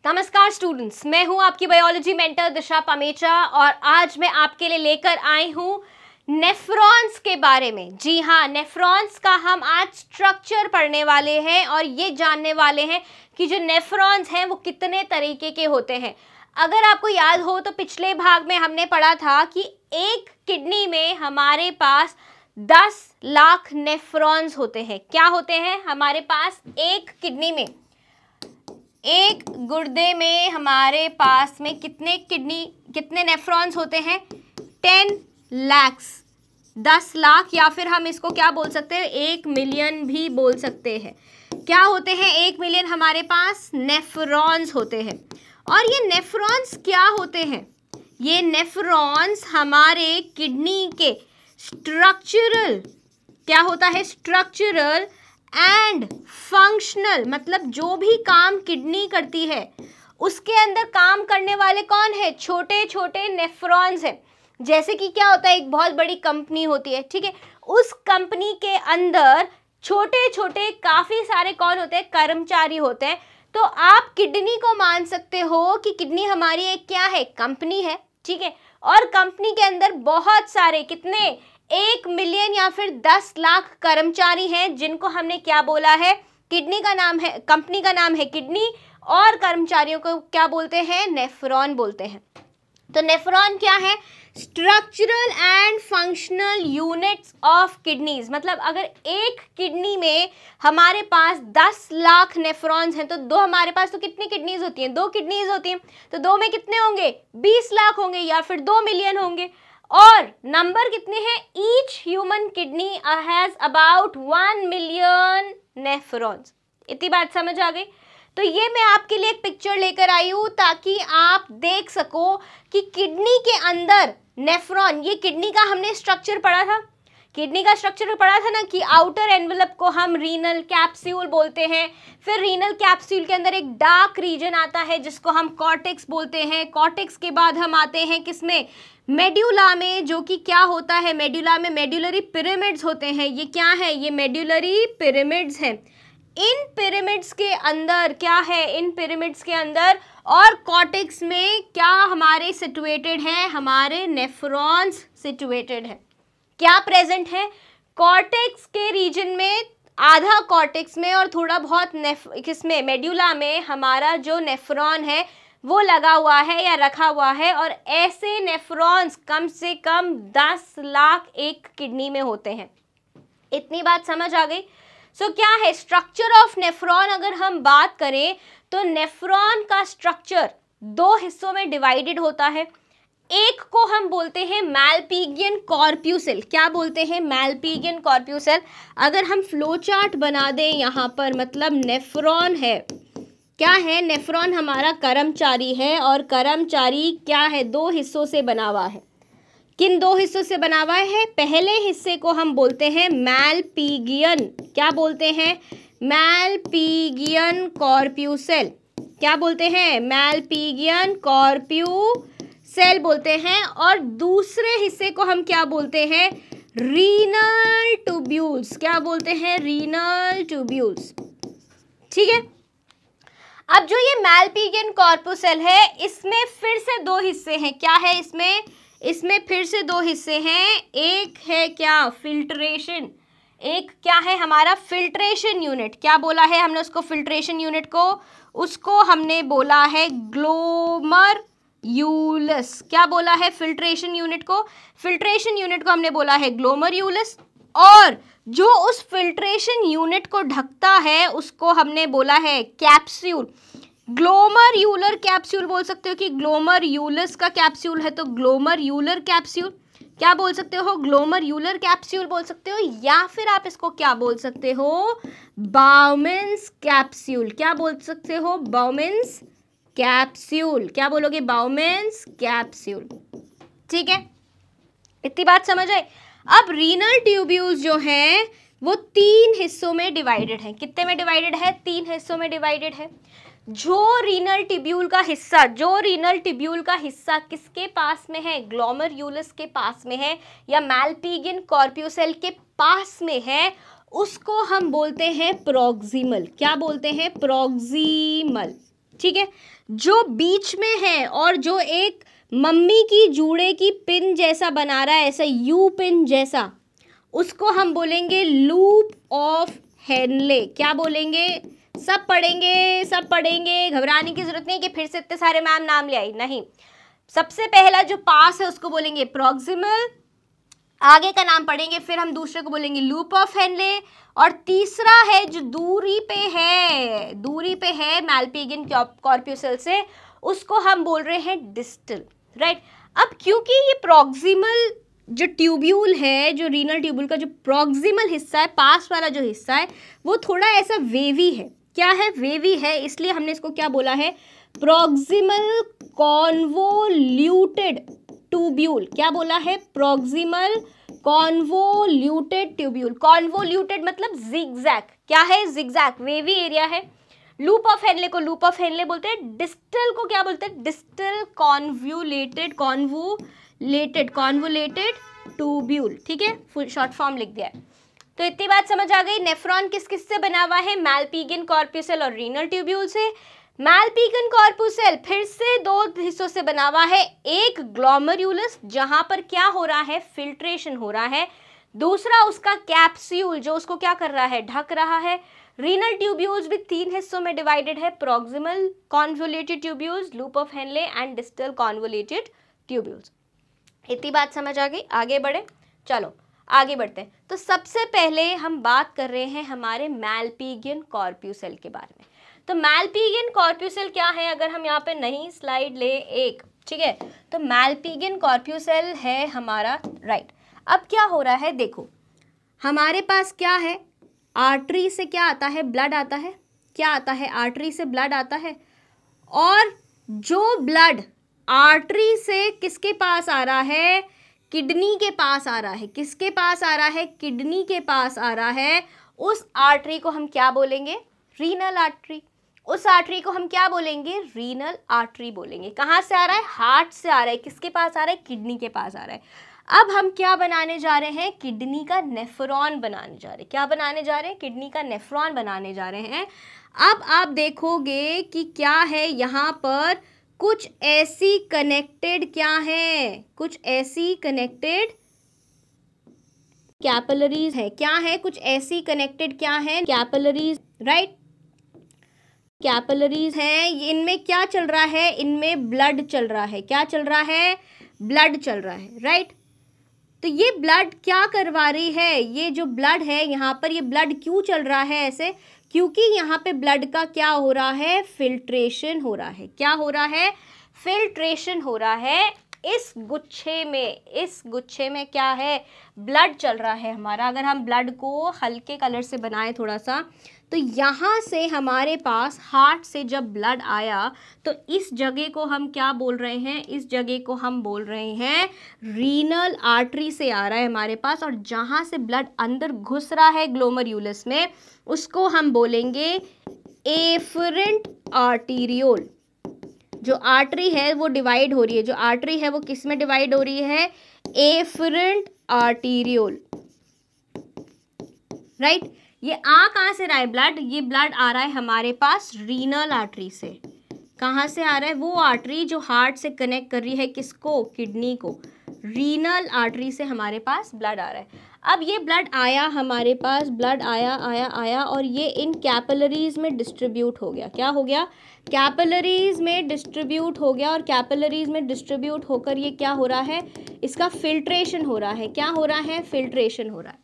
नमस्कार स्टूडेंट्स, मैं हूं आपकी बायोलॉजी मेंटर दिशा पमेचा और आज मैं आपके लिए लेकर आई हूं नेफ्रॉन्स के बारे में। जी हाँ, नेफ्रॉन्स का हम आज स्ट्रक्चर पढ़ने वाले हैं और ये जानने वाले हैं कि जो नेफ्रॉन्स हैं वो कितने तरीके के होते हैं। अगर आपको याद हो तो पिछले भाग में हमने पढ़ा था कि एक किडनी में हमारे पास 10 लाख नेफ्रॉन्स होते हैं। क्या होते हैं हमारे पास एक किडनी में? एक गुर्दे में हमारे पास में कितने नेफ्रॉन्स होते हैं? 10 लाख, 10 लाख, या फिर हम इसको क्या बोल सकते हैं? 1 मिलियन भी बोल सकते हैं। क्या होते हैं? 1 मिलियन हमारे पास नेफ्रॉन्स होते हैं। और ये नेफ्रॉन्स क्या होते हैं? ये नेफ्रॉन्स हमारे किडनी के स्ट्रक्चरल, क्या होता है? स्ट्रक्चरल एंड फंक्शनल, मतलब जो भी काम किडनी करती है उसके अंदर काम करने वाले कौन है? छोटे छोटे नेफ्रॉन्स हैं। जैसे कि क्या होता है, एक बहुत बड़ी कंपनी होती है, ठीक है, उस कंपनी के अंदर छोटे छोटे काफ़ी सारे कौन होते हैं? कर्मचारी होते हैं। तो आप किडनी को मान सकते हो कि किडनी हमारी एक क्या है? कंपनी है, ठीक है। और कंपनी के अंदर बहुत सारे कितने? 1 मिलियन या फिर 10 लाख कर्मचारी हैं, जिनको हमने क्या बोला है? किडनी का नाम है, कंपनी का नाम है किडनी, और कर्मचारियों को क्या बोलते हैं? नेफ्रॉन बोलते हैं। तो नेफ्रॉन क्या है? Structural and functional units of kidneys. मतलब अगर एक किडनी में हमारे पास 10 लाख नेफ्रॉन्स हैं तो दो हमारे पास तो कितनी किडनीज होती हैं? 2 किडनीज होती हैं। तो 2 में कितने होंगे? 20 लाख होंगे या फिर 2 मिलियन होंगे। और नंबर कितने हैं? Each human kidney has about 1 million nephrons. इतनी बात समझ आ गई? तो ये मैं आपके लिए एक पिक्चर लेकर आई हूँ ताकि आप देख सको कि किडनी के अंदर नेफ्रॉन, ये किडनी का हमने स्ट्रक्चर पढ़ा था। किडनी का स्ट्रक्चर पढ़ा था ना कि आउटर एनवेलप को हम रीनल कैप्सूल बोलते हैं। फिर रीनल कैप्सूल के अंदर एक डार्क रीजन आता है जिसको हम कॉर्टेक्स बोलते हैं। कॉर्टेक्स के बाद हम आते हैं किसमें? मेड्यूला में, जो कि क्या होता है? मेड्यूला में मेड्यूलरी पिरामिड्स होते हैं। ये क्या है? ये मेड्यूलरी पिरामिड्स हैं। इन पिरामिड्स के अंदर क्या है? इन पिरामिड्स के अंदर और कॉर्टेक्स में क्या हमारे सिचुएटेड हैं? हमारे नेफ्रॉन्स सिचुएटेड हैं। क्या प्रेजेंट है? कॉर्टेक्स के रीजन में, आधा कॉर्टेक्स में और थोड़ा बहुत किसमें? मेड्यूला में हमारा जो नेफ्रॉन है वो लगा हुआ है या रखा हुआ है। और ऐसे नेफ्रॉन्स कम से कम 10 लाख एक किडनी में होते हैं। इतनी बात समझ आ गई? सो क्या है स्ट्रक्चर ऑफ नेफ्रॉन? अगर हम बात करें तो नेफ्रॉन का स्ट्रक्चर 2 हिस्सों में डिवाइडेड होता है। एक को हम बोलते हैं मैलपिगियन कॉर्प्यूसेल। क्या बोलते हैं? मैलपिगियन कॉर्प्यूसेल। अगर हम फ्लो चार्ट बना दें यहाँ पर, मतलब नेफ्रॉन है, क्या है? नेफ्रॉन हमारा कर्मचारी है और कर्मचारी क्या है? 2 हिस्सों से बना हुआ है। किन 2 हिस्सों से बना हुआ है? पहले हिस्से को हम बोलते हैं मैलपिगियन, क्या बोलते हैं? मैलपिगियन कॉर्प्यूसेल। क्या बोलते हैं? मैलपिगियन कॉर्प्यूसेल बोलते हैं। और दूसरे हिस्से को हम क्या बोलते हैं? Renal tubules. क्या बोलते हैं? Renal tubules. ठीक है। अब जो ये मैलपिगियन कॉर्प्यूसेल है, इसमें फिर से 2 हिस्से हैं। क्या है इसमें फिर से 2 हिस्से हैं। एक है क्या? फिल्ट्रेशन। एक क्या है? हमारा फिल्ट्रेशन यूनिट। क्या बोला है हमने उसको? फिल्ट्रेशन यूनिट को, उसको हमने बोला है ग्लोमर्यूलस। क्या बोला है? फिल्ट्रेशन यूनिट को, फिल्ट्रेशन यूनिट को हमने बोला है ग्लोमर्यूलस। और जो उस फिल्ट्रेशन यूनिट को ढकता है उसको हमने बोला है कैप्सूल। ग्लोमर्यूलर कैप्सूल बोल सकते हो कि ग्लोमर्यूलस का कैप्सूल है तो ग्लोमर्यूलर कैप्सूल। क्या बोल सकते हो? ग्लोमर्यूलर कैप्सूल बोल सकते हो, या फिर आप इसको क्या बोल सकते हो? बाउमेन्स कैप्सूल। क्या बोल सकते हो? बाउमेन्स कैप्सूल। क्या बोलोगे? बाउमेन्स कैप्सूल। ठीक है, इतनी बात समझ आए? अब रीनल ट्यूब्यूल्स जो हैं वो 3 हिस्सों में डिवाइडेड है। कितने में डिवाइडेड है? 3 हिस्सों में डिवाइडेड है। जो रीनल ट्यूब्यूल का हिस्सा किसके पास में है? ग्लोमर्यूलस के पास में है या मैलपिगियन कॉर्प्यूसेल के पास में है, उसको हम बोलते हैं प्रॉक्सिमल। क्या बोलते हैं? प्रॉक्सिमल। ठीक है, जो बीच में है और जो एक मम्मी की जूड़े की पिन जैसा बना रहा है, ऐसा यू पिन जैसा, उसको हम बोलेंगे लूप ऑफ हेनले। क्या बोलेंगे? सब पढ़ेंगे, सब पढ़ेंगे, घबराने की जरूरत नहीं कि फिर से इतने सारे मैम नाम ले आई, नहीं। सबसे पहला जो पास है उसको बोलेंगे प्रॉक्सिमल, आगे का नाम पढ़ेंगे, फिर हम दूसरे को बोलेंगे लूप ऑफ हेनले, और तीसरा है जो दूरी पे है मैलपिगियन कॉर्प्यूसेल से, उसको हम बोल रहे हैं डिस्टल, राइट। अब क्योंकि ये प्रॉक्सिमल जो ट्यूब्यूल है, जो रीनल ट्यूब्यूल का जो प्रॉक्सिमल हिस्सा है, पास वाला जो हिस्सा है, वो थोड़ा ऐसा वेवी है। क्या है? वेवी है, इसलिए हमने इसको क्या बोला है? Proximal convoluted tubule. क्या बोला है? Proximal convoluted tubule. कॉन्वोल्यूटेड मतलब जिगजैग। क्या है? जिगजैग, वेवी एरिया है। लूप ऑफ हेनले को लूप ऑफ हेनले बोलते हैं, डिस्टल को क्या बोलते हैं? Distal convoluted tubule. ठीक है, फुल शॉर्ट फॉर्म लिख दिया है। तो इतनी बात समझ आ गई। नेफ्रॉन किस किस से बना हुआ है? मैलपिगियन कॉर्प्यूसेल और रीनल ट्यूब्यूल से। मैलपिगियन कॉर्प्यूसेल फिर से दो हिस्सों से बना हुआ है, एक ग्लोमेरुलस जहां पर क्या हो रहा है? फिल्ट्रेशन हो रहा है। दूसरा उसका कैप्सूल जो उसको क्या कर रहा है? ढक रहा है। रीनल ट्यूब्यूल्स भी 3 हिस्सों में डिवाइडेड है, proximal convoluted tubules, loop of Henle and distal convoluted tubules. इतनी बात समझ आ गई? आगे बढ़े, चलो आगे बढ़ते हैं। तो सबसे पहले हम बात कर रहे हैं हमारे मैलपिगियन कॉर्प्यूसेल के बारे में। तो मैलपिगियन कॉर्प्यूसेल क्या है? अगर हम यहाँ पे नई स्लाइड ले एक, ठीक है, तो मैलपिगियन कॉर्प्यूसेल है हमारा, राइट। अब क्या हो रहा है? देखो हमारे पास क्या है? आर्टरी से क्या आता है? ब्लड आता है। क्या आता है? आर्टरी से ब्लड आता है। और जो ब्लड आर्टरी से किसके पास आ रहा है? किडनी के पास आ रहा है। किसके पास आ रहा है? किडनी के पास आ रहा है। उस आर्टरी को हम क्या बोलेंगे? Renal artery. उस आर्टरी को हम क्या बोलेंगे? रीनल आर्टरी बोलेंगे। कहाँ से आ रहा है? हार्ट से आ रहा है। किसके पास आ रहा है? किडनी के पास आ रहा है। अब हम क्या बनाने जा रहे हैं? किडनी का नेफ्रॉन बनाने जा रहे हैं। क्या बनाने जा रहे हैं? किडनी का नेफ्रॉन बनाने जा रहे हैं। अब आप देखोगे कि क्या है यहाँ पर, कुछ ऐसी कनेक्टेड क्या है? कुछ ऐसी कनेक्टेड कैपिलरीज है। क्या है? कुछ ऐसी कनेक्टेड क्या है? Capillaries, right. कैपिलरीज हैं। इनमें क्या चल रहा है? इनमें ब्लड चल रहा है। क्या चल रहा है? ब्लड चल रहा है, राइट। तो ये ब्लड क्या करवा रही है? ये जो ब्लड है यहाँ पर, ये ब्लड क्यों चल रहा है ऐसे? क्योंकि यहाँ पे ब्लड का क्या हो रहा है? फिल्ट्रेशन हो रहा है। क्या हो रहा है? फिल्ट्रेशन हो रहा है। इस गुच्छे में क्या है? ब्लड चल रहा है हमारा। अगर हम ब्लड को हल्के कलर से बनाएं थोड़ा सा, तो यहाँ से हमारे पास हार्ट से जब ब्लड आया, तो इस जगह को हम क्या बोल रहे हैं? इस जगह को हम बोल रहे हैं रीनल आर्टरी से आ रहा है हमारे पास, और जहाँ से ब्लड अंदर घुस रहा है ग्लोमेरुलस में, उसको हम बोलेंगे एफरेंट आर्टीरियोल। जो आर्टरी है वो डिवाइड हो रही है, जो आर्टरी है वो किस में डिवाइड हो रही है? Efferent arteriole, right. ये आ कहाँ से रहा है ब्लड? ये ब्लड आ रहा है हमारे पास रीनल आर्टरी से। कहाँ से आ रहा है? वो आर्टरी जो हार्ट से कनेक्ट कर रही है किसको? किडनी को। रीनल आर्टरी से हमारे पास ब्लड आ रहा है। अब ये ब्लड आया हमारे पास, ब्लड आया और ये इन कैपिलरीज में डिस्ट्रीब्यूट हो गया। क्या हो गया? कैपिलरीज में डिस्ट्रीब्यूट हो गया। और कैपिलरीज में डिस्ट्रीब्यूट होकर ये क्या हो रहा है? इसका फिल्ट्रेशन हो रहा है। क्या हो रहा है? फिल्ट्रेशन हो रहा है,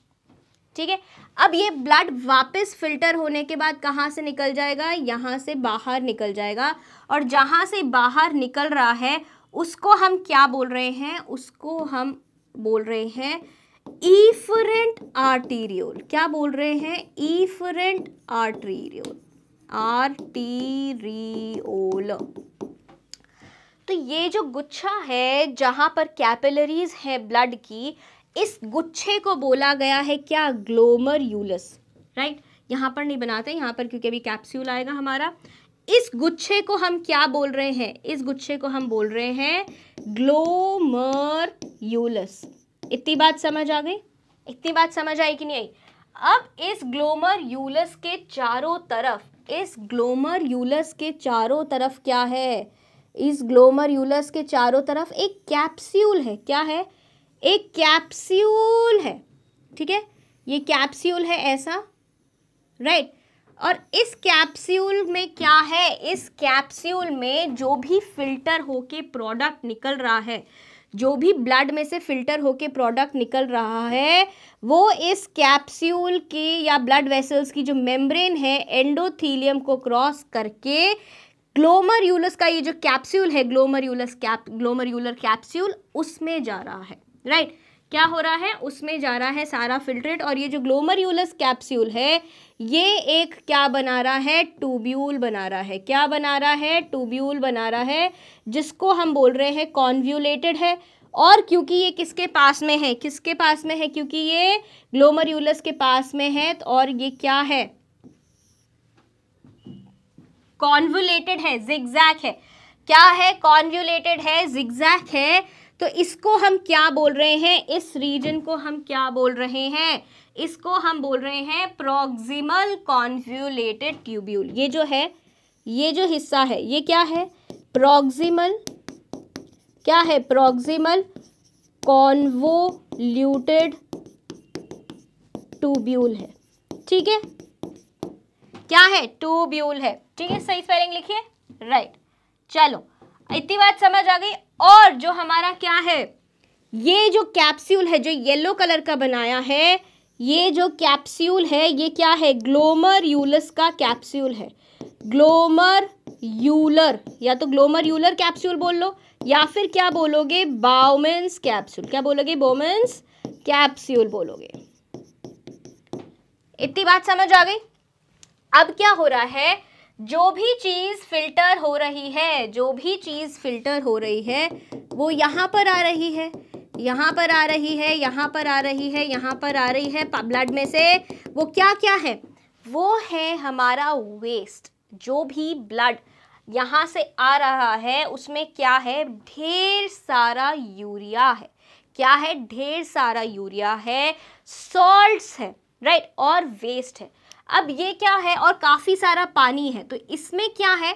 ठीक है। अब ये ब्लड वापस फिल्टर होने के बाद कहाँ से निकल जाएगा? यहाँ से बाहर निकल जाएगा। और जहाँ से बाहर निकल रहा है उसको हम क्या बोल रहे हैं? उसको हम बोल रहे हैं इफरेंट आर्टीरियोल। क्या बोल रहे हैं? Efferent arteriole, arteriole. तो ये जो गुच्छा है जहाँ पर कैपिलरीज है ब्लड की, इस गुच्छे को बोला गया है क्या? Glomerulus, right. यहाँ पर नहीं बनाते, यहाँ पर क्योंकि अभी कैप्सूल आएगा हमारा। इस गुच्छे को हम क्या बोल रहे हैं? इस गुच्छे को हम बोल रहे हैं ग्लोमेरुलस। इतनी बात समझ आ गई? इतनी बात समझ आई कि नहीं आई? अब इस ग्लोमेरुलस के चारों तरफ इस ग्लोमरुलस के चारों तरफ क्या है? इस ग्लोमरुलस के चारों तरफ एक कैप्सूल है। क्या है? एक कैप्सूल है। ठीक है, ये कैप्सूल है ऐसा, राइट। और इस कैप्सूल में क्या है? इस कैप्सूल में जो भी फिल्टर होके प्रोडक्ट निकल रहा है, जो भी ब्लड में से फिल्टर होके प्रोडक्ट निकल रहा है, वो इस कैप्सूल की या ब्लड वेसल्स की जो मेम्ब्रेन है एंडोथीलियम को क्रॉस करके ग्लोमरुलस का ये जो कैप्सूल है, ग्लोमरुलर कैप्सूल, उसमें जा रहा है, राइट। क्या हो रहा है? उसमें जा रहा है सारा फिल्ट्रेट। और ये जो ग्लोमरुलस कैप्सूल है, ये एक क्या बना रहा है? ट्यूब्यूल बना रहा है। क्या बना रहा है? ट्यूब्यूल बना रहा है, जिसको हम बोल रहे हैं कॉन्वोल्यूटेड है। और क्योंकि ये किसके पास में है? किसके पास में है? क्योंकि ये ग्लोमरुलस के पास में है, और ये क्या है? कॉन्वोल्यूटेड है, जिगजैग है। क्या है? कॉन्वोल्यूटेड है, जिगजैग है। तो इसको हम क्या बोल रहे हैं? इस रीजन को हम क्या बोल रहे हैं? इसको हम बोल रहे हैं प्रॉक्सिमल कॉन्वोल्यूटेड ट्यूब्यूल। ये जो है, ये जो हिस्सा है, ये क्या है? प्रॉक्सिमल, क्या है? प्रॉक्सिमल कॉन्वोल्यूटेड ट्यूब्यूल है। ठीक है, क्या है? ट्यूब्यूल है। ठीक है, सही स्पेलिंग लिखिए, राइट। चलो, इतनी बात समझ आ गई। और जो हमारा क्या है, ये जो कैप्सूल है जो येलो कलर का बनाया है, ये जो कैप्सूल है, ये क्या है? ग्लोमरुलस का कैप्सूल है। ग्लोमरुलर, या तो ग्लोमरुलर कैप्सूल बोल लो, या फिर क्या बोलोगे? बाउमेन्स कैप्सूल। क्या बोलोगे? बाउमेन्स कैप्सूल बोलोगे। इतनी बात समझ आ गई। अब क्या हो रहा है? जो भी चीज़ फिल्टर हो रही है, जो भी चीज़ फिल्टर हो रही है, वो यहाँ पर आ रही है, यहाँ पर आ रही है, यहाँ पर आ रही है, यहाँ पर आ रही है ब्लड में से। वो क्या क्या है? वो है हमारा वेस्ट। जो भी ब्लड यहाँ से आ रहा है, उसमें क्या है? ढेर सारा यूरिया है। क्या है? ढेर सारा यूरिया है, सॉल्ट्स है, राइट, और वेस्ट है। अब ये क्या है? और काफ़ी सारा पानी है। तो इसमें क्या है?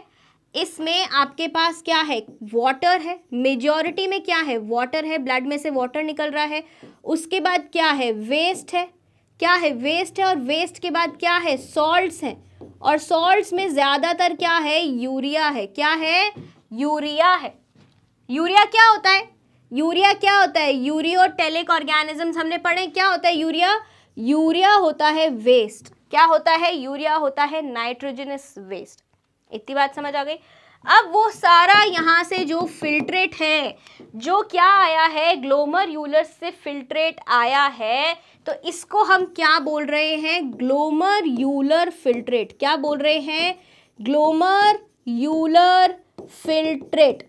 इसमें आपके पास क्या है? वाटर है। मेजॉरिटी में क्या है? वाटर है, ब्लड में से वाटर निकल रहा है। उसके बाद क्या है? वेस्ट है। क्या है? वेस्ट है। और वेस्ट के बाद क्या है? सॉल्ट्स हैं। और सॉल्ट्स में ज़्यादातर क्या है? यूरिया है। क्या है? यूरिया है। यूरिया क्या होता है? यूरिया क्या होता है? यूरियोटेलिक ऑर्गेनिजम्स हमने पढ़े। क्या होता है यूरिया? यूरिया होता है वेस्ट। क्या होता है? यूरिया होता है नाइट्रोजनस वेस्ट। इतनी बात समझ आ गई। अब वो सारा यहाँ से जो फिल्ट्रेट है, जो क्या आया है? ग्लोमरुलस से फिल्ट्रेट आया है, तो इसको हम क्या बोल रहे हैं? Glomerular filtrate. क्या बोल रहे हैं? Glomerular filtrate.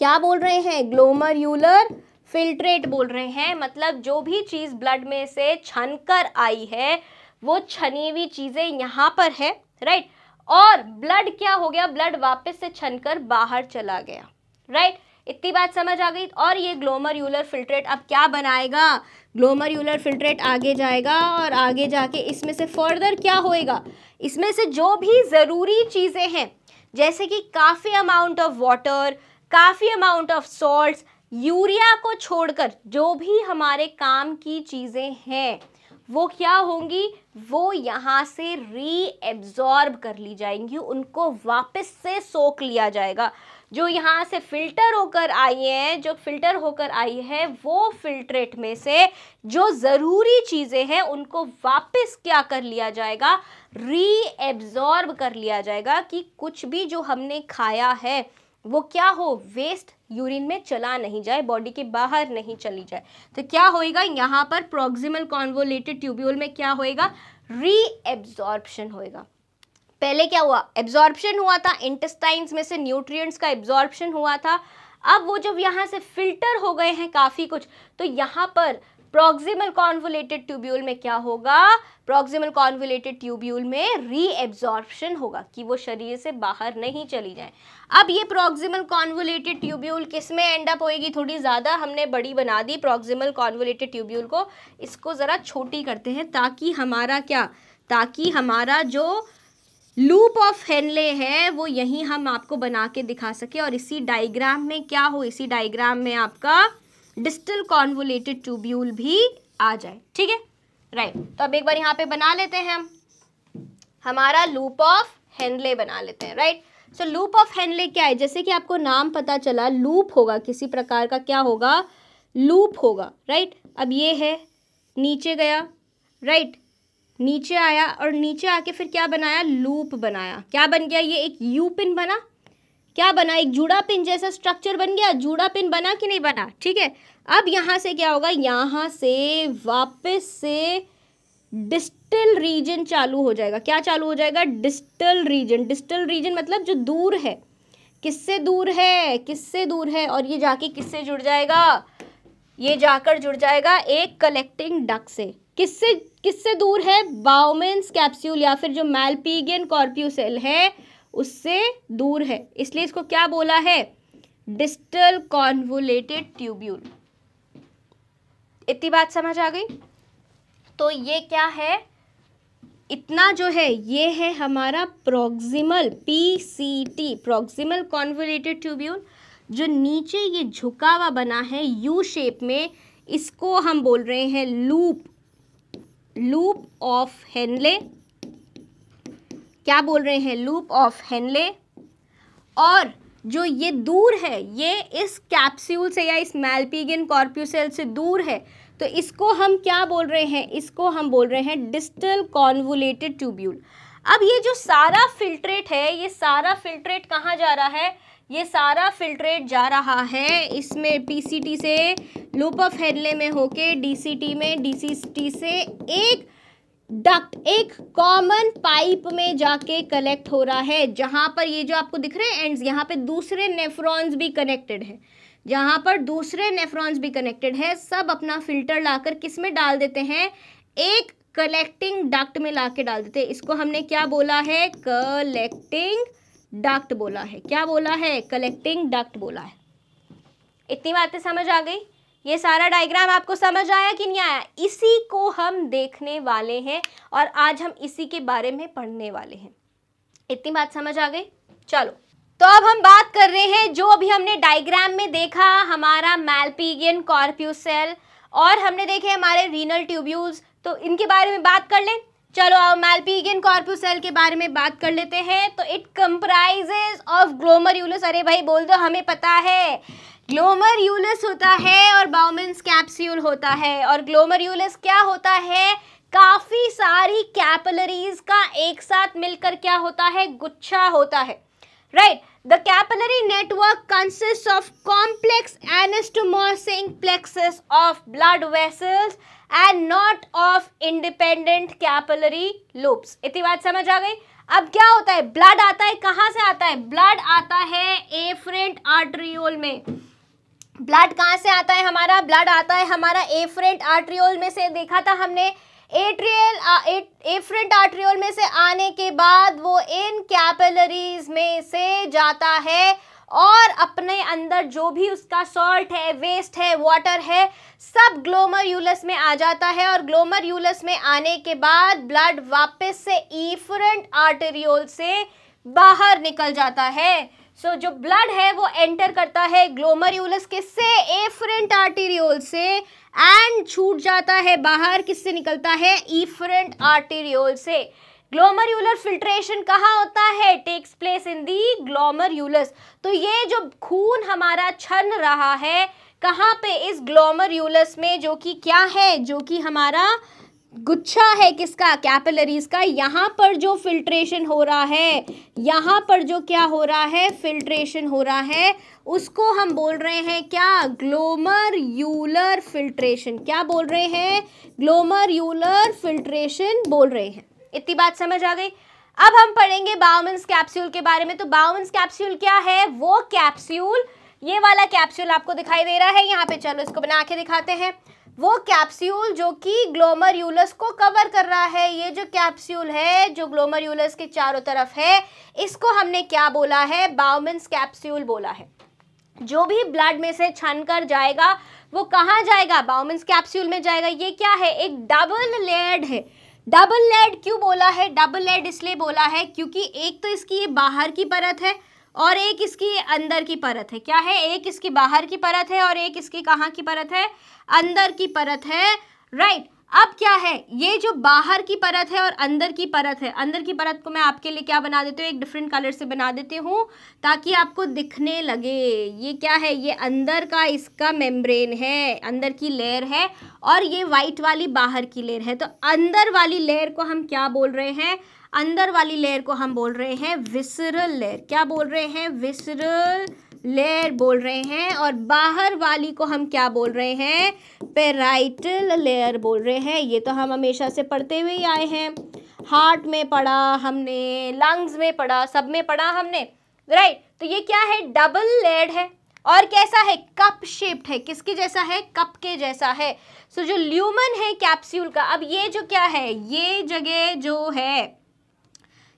क्या बोल रहे हैं? ग्लोमरुलर फिल्ट्रेट बोल रहे हैं। मतलब जो भी चीज़ ब्लड में से छन कर आई है, वो छनी हुई चीज़ें यहाँ पर है, राइट। और ब्लड क्या हो गया? ब्लड वापस से छनकर बाहर चला गया, राइट। इतनी बात समझ आ गई। और ये ग्लोमरुलर फिल्ट्रेट अब क्या बनाएगा? ग्लोमरुलर फिल्ट्रेट आगे जाएगा, और आगे जाके इसमें से फर्दर क्या होएगा? इसमें से जो भी ज़रूरी चीज़ें हैं, जैसे कि काफ़ी अमाउंट ऑफ वाटर, काफ़ी अमाउंट ऑफ सॉल्ट्स, यूरिया को छोड़कर जो भी हमारे काम की चीज़ें हैं, वो क्या होंगी? वो यहाँ से रीएब्जॉर्ब कर ली जाएंगी, उनको वापस से सोख लिया जाएगा। जो यहाँ से फिल्टर होकर आई है, जो फिल्टर होकर आई है, वो फिल्ट्रेट में से जो ज़रूरी चीज़ें हैं, उनको वापस क्या कर लिया जाएगा? रीएब्जॉर्ब कर लिया जाएगा, कि कुछ भी जो हमने खाया है वो क्या हो? वेस्ट यूरिन में चला नहीं जाए, बॉडी के बाहर नहीं चली जाए। तो क्या होएगा? यहाँ पर प्रॉक्सिमल कॉन्वोल्यूटेड ट्यूब्यूल में क्या होएगा? रीएब्जॉर्प्शन होएगा। पहले क्या हुआ? एब्जॉर्प्शन हुआ था, इंटेस्टाइन्स में से न्यूट्रिएंट्स का एब्जॉर्प्शन हुआ था। अब वो जब यहाँ से फिल्टर हो गए हैं काफ़ी कुछ, तो यहाँ पर प्रॉक्सिमल कॉन्वोल्यूटेड ट्यूब्यूल में क्या होगा? प्रॉक्सिमल कॉन्वोल्यूटेड ट्यूब्यूल में रीएब्जॉर्प्शन होगा, कि वो शरीर से बाहर नहीं चली जाए। अब ये प्रॉक्सिमल कॉन्वोल्यूटेड ट्यूब्यूल किस में एंड अप होएगी? थोड़ी ज़्यादा हमने बड़ी बना दी प्रॉक्सिमल कॉन्वोल्यूटेड ट्यूब्यूल को। इसको ज़रा छोटी करते हैं, ताकि हमारा क्या? ताकि हमारा जो लूप ऑफ हेनले है वो यहीं हम आपको बना के दिखा सके और इसी डायग्राम में क्या हो, इसी डायग्राम में आपका डिस्टल कॉन्वोलेटेड ट्यूब्यूल भी आ जाए। ठीक है, राइट। तो अब एक बार यहाँ पे बना लेते हैं, हम हमारा लूप ऑफ हेनले बना लेते हैं, right. So loop of Henley क्या है, जैसे कि आपको नाम पता चला, लूप होगा, किसी प्रकार का क्या होगा, लूप होगा, राइट। अब ये है, नीचे गया, राइट, नीचे आया और नीचे आके फिर क्या बनाया, लूप बनाया। क्या बन गया, ये एक यू पिन बना, क्या बना, एक जुड़ा पिन जैसा स्ट्रक्चर बन गया। जुड़ा पिन बना कि नहीं बना, ठीक है। अब यहाँ से क्या होगा, यहाँ से वापस से डिस्टल रीजन चालू हो जाएगा। क्या चालू हो जाएगा, डिस्टल रीजन। डिस्टल रीजन मतलब जो दूर है, किससे दूर है, किससे दूर है, और ये जाके किससे जुड़ जाएगा, ये जाकर जुड़ जाएगा एक कलेक्टिंग डक्ट से। किससे किससे दूर है, बाउमेन्स कैप्सूल या फिर जो मैल्पिगियन कॉर्प्यूसेल है उससे दूर है, इसलिए इसको क्या बोला है, डिस्टल कॉन्वोलेटेड ट्यूब्यूल। इतनी बात समझ आ गई। तो ये क्या है, इतना जो है ये है हमारा proximal PCT, proximal convoluted tubule. जो नीचे ये झुका हुआ बना है यू शेप में, इसको हम बोल रहे हैं लूप, लूप ऑफ हेनले। क्या बोल रहे हैं, लूप ऑफ हेनले। और जो ये दूर है, ये इस कैप्सूल से या इस मैल्पिगियन कॉर्प्यूसेल से दूर है, तो इसको हम क्या बोल रहे हैं, इसको हम बोल रहे हैं डिस्टल कॉन्वोलेटेड ट्यूब्यूल। अब ये जो सारा फिल्ट्रेट है, ये सारा फिल्ट्रेट कहाँ जा रहा है, ये सारा फिल्ट्रेट जा रहा है इसमें पीसीटी से लूप ऑफ हेनले में होके डीसीटी में, डीसीटी से एक डक्ट, एक कॉमन पाइप में जाके कलेक्ट हो रहा है, जहाँ पर ये जो आपको दिख रहे हैं एंड्स, यहाँ पे दूसरे नेफ्रॉन्स भी कनेक्टेड है, जहाँ पर दूसरे नेफ्रॉन्स भी कनेक्टेड है। सब अपना फिल्टर लाकर किस में डाल देते हैं, एक कलेक्टिंग डक्ट में लाके डाल देते हैं। इसको हमने क्या बोला है, कलेक्टिंग डक्ट बोला है। क्या बोला है, कलेक्टिंग डक्ट बोला है। इतनी बातें समझ आ गई। ये सारा डायग्राम आपको समझ आया कि नहीं आया, इसी को हम देखने वाले हैं और आज हम इसी के बारे में पढ़ने वाले हैं। इतनी बात समझ आ गई। चलो, तो अब हम बात कर रहे हैं जो अभी हमने डायग्राम में देखा, हमारा मैल्पिगियन कॉर्प्यूसेल और हमने देखे हमारे रीनल ट्यूब्यूल्स, तो इनके बारे में बात कर लें। चलो अब मैल्पिगियन कॉर्प्यूसेल के बारे में बात कर लेते हैं। तो इट कंप्राइजेज ऑफ ग्लोमेरुलस, अरे भाई बोल दो, हमें पता है ग्लोमेरुलस होता है और बाउमेन्स कैप्सूल होता है। और ग्लोमेरुलस क्या होता है, काफी सारी कैपिलरीज का एक साथ मिलकर क्या होता है, गुच्छा होता है, right. The capillary network consist of complex anastomosing plexus of blood vessels and not of independent capillary loops. इतनी बात समझ आ गई। अब क्या होता है, ब्लड आता है, कहाँ से आता है, ब्लड आता है एफरेंट आर्टरियोल में। ब्लड कहाँ से आता है हमारा, ब्लड आता है हमारा एफरेंट आर्टरियोल में से। देखा था हमने, एफरेंट आर्टरियोल में से आने के बाद वो इन कैपिलरीज में से जाता है और अपने अंदर जो भी उसका सॉल्ट है, वेस्ट है, वाटर है, सब ग्लोमेरुलस में आ जाता है। और ग्लोमेरुलस में आने के बाद ब्लड वापस से एफरेंट आर्टरियोल से बाहर निकल जाता है। सो जो ब्लड है वो एंटर करता है ग्लोमेरुलस किससे, एफरेंट आर्टरियोल से, एंड छूट जाता है बाहर, किससे निकलता है, एफरेंट आर्टरियोल से। ग्लोमेरुलर फिल्ट्रेशन कहाँ होता है, takes place in the glomerulus. तो ये जो खून हमारा छन रहा है कहाँ पे, इस ग्लोमेरुलस में, जो कि क्या है, जो कि हमारा गुच्छा है किसका, कैपिलरीज का। यहाँ पर जो फिल्ट्रेशन हो रहा है, यहाँ पर जो क्या हो रहा है, फिल्ट्रेशन हो रहा है, उसको हम बोल रहे हैं क्या, ग्लोमेरुलर फिल्ट्रेशन। क्या बोल रहे हैं, ग्लोमेरुलर फिल्ट्रेशन बोल रहे हैं। इतनी बात समझ आ गई। अब हम पढ़ेंगे बाउमेन्स कैप्सूल के बारे में। तो बाउमेन्स कैप्सूल क्या है, वो कैप्सूल, ये वाला कैप्सूल आपको दिखाई दे रहा है यहाँ पे, चलो इसको बना के दिखाते हैं। वो कैप्सूल जो कि ग्लोमेरुलस को कवर कर रहा है, ये जो कैप्सूल है जो ग्लोमेरुलस के चारों तरफ है, इसको हमने क्या बोला है, बाउमेन्स कैप्सूल बोला है। जो भी ब्लड में से छन कर जाएगा वो कहाँ जाएगा, बाउमेन्स कैप्सूल में जाएगा। ये क्या है, एक डबल लेयर्ड है, डबल लेड क्यों बोला है? डबल लेड इसलिए बोला है क्योंकि एक तो इसकी ये बाहर की परत है और एक इसकी अंदर की परत है। क्या है? एक इसकी बाहर की परत है और एक इसकी कहाँ की परत है? अंदर की परत है, राइट। अब क्या है, ये जो बाहर की परत है और अंदर की परत है, अंदर की परत को मैं आपके लिए क्या बना देती हूँ, एक डिफरेंट कलर से बना देती हूँ ताकि आपको दिखने लगे। ये क्या है? ये अंदर का इसका मेम्ब्रेन है, अंदर की लेयर है, और ये वाइट वाली बाहर की लेयर है। तो अंदर वाली लेयर को हम क्या बोल रहे हैं? अंदर वाली लेयर को हम बोल रहे हैं विसरल लेयर। क्या बोल रहे हैं? विसरल लेयर बोल रहे हैं। और बाहर वाली को हम क्या बोल रहे हैं? पेराइटल लेयर बोल रहे हैं। ये तो हम हमेशा से पढ़ते हुए ही आए हैं, हार्ट में पढ़ा हमने, लंग्स में पढ़ा, सब में पढ़ा हमने, राइट। तो ये क्या है? डबल लेयर्ड है और कैसा है? कप शेप्ड है। किसके जैसा है? कप के जैसा है। सो जो ल्यूमन है कैप्सूल का, अब ये जो क्या है, ये जगह जो है,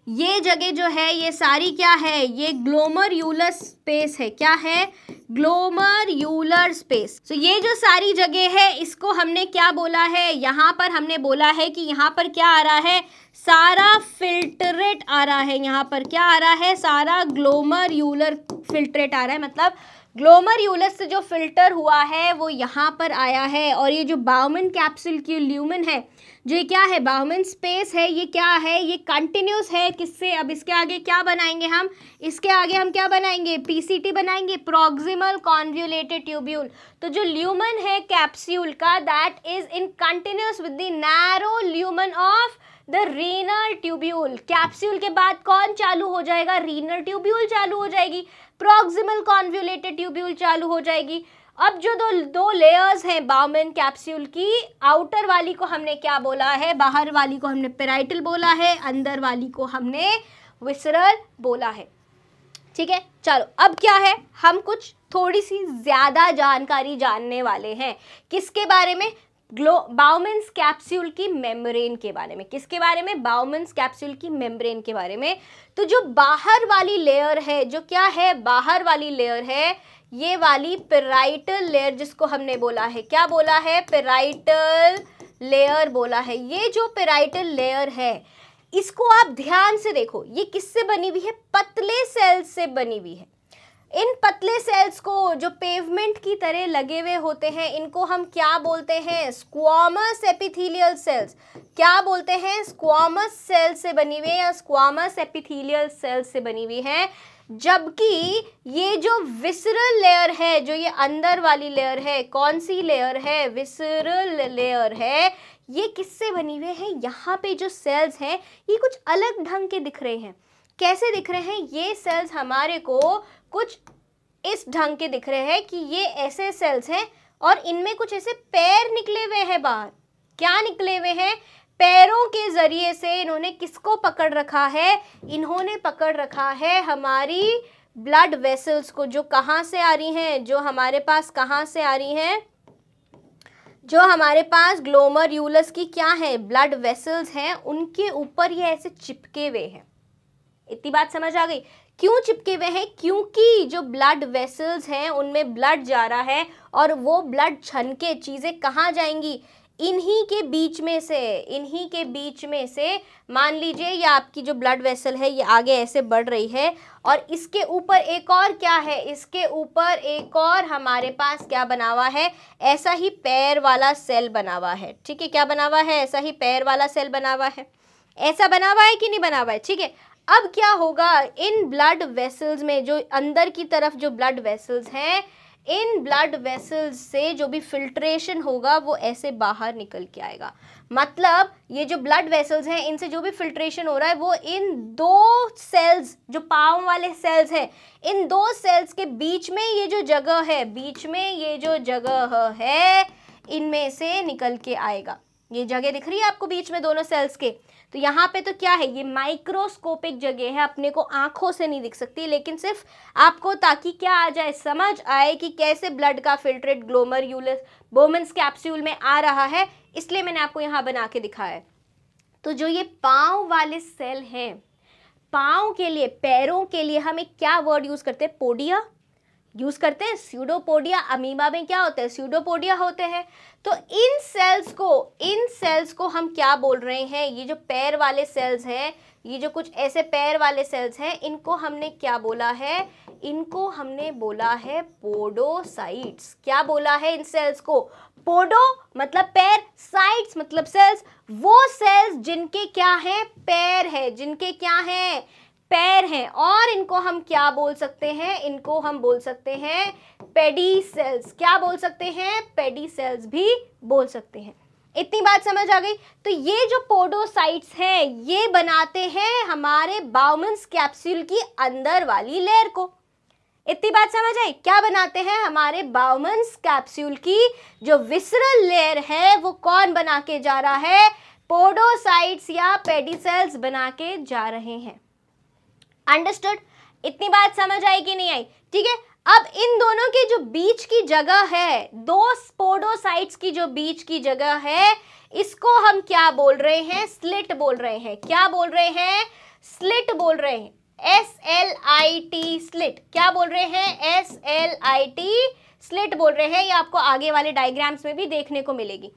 ये जगह जो है, ये सारी क्या है? ये ग्लोमर्यूलर स्पेस है। क्या है? ग्लोमर्यूलर स्पेस। सो ये जो सारी जगह है, इसको हमने क्या बोला है? यहाँ पर हमने बोला है कि यहाँ पर क्या आ रहा है? सारा फिल्ट्रेट आ रहा है। यहाँ पर क्या आ रहा है? सारा ग्लोमर्यूलर फिल्ट्रेट आ रहा है। मतलब ग्लोमर्यूलर से जो फिल्टर हुआ है वो यहाँ पर आया है। और ये जो बाउमन कैप्सूल की ल्यूमन है, जो ये क्या है? बाउमन स्पेस है, ये क्या है? ये कंटिन्यूस है। किससे? अब इसके आगे क्या बनाएंगे हम? इसके आगे हम क्या बनाएंगे? पीसीटी बनाएंगे, प्रॉक्सिमल कॉन्वोल्यूटेड ट्यूब्यूल। तो जो ल्यूमन है कैप्सूल का, that is in continuous with the narrow lumen of the renal tubule. Capsule के बाद कौन चालू हो जाएगा? रीनल ट्यूब्यूल चालू हो जाएगी, प्रॉक्सिमल कॉन्वोल्यूटेड ट्यूब्यूल चालू हो जाएगी। अब जो दो लेयर्स हैं बाउमन कैप्सूल की, आउटर वाली को हमने क्या बोला है? बाहर वाली को हमने पेराइटल बोला है, अंदर वाली को हमने विसरल बोला है। ठीक है, चलो अब क्या है, हम कुछ थोड़ी सी ज़्यादा जानकारी जानने वाले हैं। किसके बारे में? बाउमन्स कैप्सूल की मेम्ब्रेन के बारे में। किसके बारे में? बाउमन्स कैप्सूल की मेम्ब्रेन के बारे में। तो जो बाहर वाली लेयर है, जो क्या है? बाहर वाली लेयर है, ये वाली पेराइटल लेयर, जिसको हमने बोला है, क्या बोला है? पेराइटल लेयर बोला है। ये जो पेराइटल लेयर है, इसको आप ध्यान से देखो, ये किससे बनी हुई है? पतले सेल्स से बनी हुई है। इन पतले सेल्स को जो पेवमेंट की तरह लगे हुए होते हैं, इनको हम क्या बोलते हैं? Squamous epithelial cells. क्या बोलते हैं? स्क्वामस सेल से बनी हुई या स्क्वामस एपिथेलियल सेल्स से बनी हुई है। जबकि ये जो विसरल लेयर है, जो ये अंदर वाली लेयर है, कौन सी लेयर है? विसरल लेयर है। ये किससे बनी हुई है? यहाँ पे जो सेल्स हैं, ये कुछ अलग ढंग के दिख रहे हैं। कैसे दिख रहे हैं? ये सेल्स हमारे को कुछ इस ढंग के दिख रहे हैं कि ये ऐसे सेल्स हैं और इनमें कुछ ऐसे पैर निकले हुए हैं बाहर। क्या निकले हुए हैं? पैरों के जरिए से इन्होंने किसको पकड़ रखा है? इन्होंने पकड़ रखा है हमारी ब्लड वेसल्स को, जो कहाँ से आ रही हैं? जो हमारे पास कहाँ से आ रही हैं? जो हमारे पास ग्लोमर्यूलस की क्या है? ब्लड वेसल्स हैं, उनके ऊपर ये ऐसे चिपके हुए हैं। इतनी बात समझ आ गई? क्यों चिपके हुए हैं? क्योंकि जो ब्लड वेसल्स हैं उनमें ब्लड जा रहा है और वो ब्लड छन के चीज़ें कहाँ जाएंगी? इन्हीं के बीच में से, इन्हीं के बीच में से मान लीजिए ये आपकी जो ब्लड वेसल है, ये आगे ऐसे बढ़ रही है और इसके ऊपर एक और क्या है? इसके ऊपर एक और हमारे पास क्या बना हुआ है? ऐसा ही पैर वाला सेल बना हुआ है। ठीक है, क्या बना हुआ है? ऐसा ही पैर वाला सेल बना हुआ है। ऐसा बना हुआ है कि नहीं बना हुआ है? ठीक है, अब क्या होगा? इन ब्लड वेसल्स में, जो अंदर की तरफ जो ब्लड वेसल्स हैं, इन ब्लड वेसल्स से जो भी फिल्ट्रेशन होगा वो ऐसे बाहर निकल के आएगा। मतलब ये जो ब्लड वेसल्स हैं, इनसे जो भी फिल्ट्रेशन हो रहा है वो इन दो सेल्स, जो पाँव वाले सेल्स हैं, इन दो सेल्स के बीच में ये जो जगह है, बीच में ये जो जगह है, इनमें से निकल के आएगा। ये जगह दिख रही है आपको बीच में दोनों सेल्स के? तो यहाँ पे तो क्या है? ये माइक्रोस्कोपिक जगह है, अपने को आंखों से नहीं दिख सकती, लेकिन सिर्फ आपको ताकि क्या आ जाए, समझ आए कि कैसे ब्लड का फिल्ट्रेट ग्लोमर्यूलस बाउमन्स कैप्सूल में आ रहा है, इसलिए मैंने आपको यहाँ बना के दिखाया है। तो जो ये पाँव वाले सेल हैं, पाँव के लिए, पैरों के लिए हम एक क्या वर्ड यूज़ करते हैं? पोडिया यूज करते हैं। स्यूडोपोडिया अमीबा में क्या होता है, स्यूडोपोडिया होते हैं। तो इन सेल्स को हम क्या बोल रहे हैं, ये जो पैर वाले सेल्स हैं, ये जो कुछ ऐसे पैर वाले सेल्स हैं, इनको हमने क्या बोला है, इनको हमने बोला है पोडोसाइट्स। क्या बोला है इन सेल्स को, पोडो मतलब पैर, साइट्स मतलब सेल्स, वो सेल्स जिनके क्या है, पैर है, जिनके क्या है, पैर हैं। और इनको हम क्या बोल सकते हैं, इनको हम बोल सकते हैं पेडी सेल्स। क्या बोल सकते हैं, पेडी सेल्स भी बोल सकते हैं। इतनी बात समझ आ गई। तो ये जो पोडोसाइट्स हैं ये बनाते हैं हमारे बाउमन्स कैप्सूल की अंदर वाली लेयर को। इतनी बात समझ आई, क्या बनाते हैं, हमारे बाउमन्स कैप्सूल की जो विसरल लेयर है वो कौन बना के जा रहा है, पोडोसाइट्स या पेडी सेल्स बना के जा रहे हैं। अंडरस्टूड। इतनी बात समझ आई कि नहीं आई, ठीक है। अब इन दोनों के जो बीच की जगह है, दो पोडोसाइट्स की जो बीच की जगह है, इसको हम क्या बोल रहे हैं, स्लिट बोल रहे हैं। क्या बोल रहे हैं, स्लिट बोल रहे हैं, SLIT स्लिट। क्या बोल रहे हैं, SLIT स्लिट बोल रहे हैं। ये आपको आगे वाले डायग्राम्स में भी देखने को मिलेगी।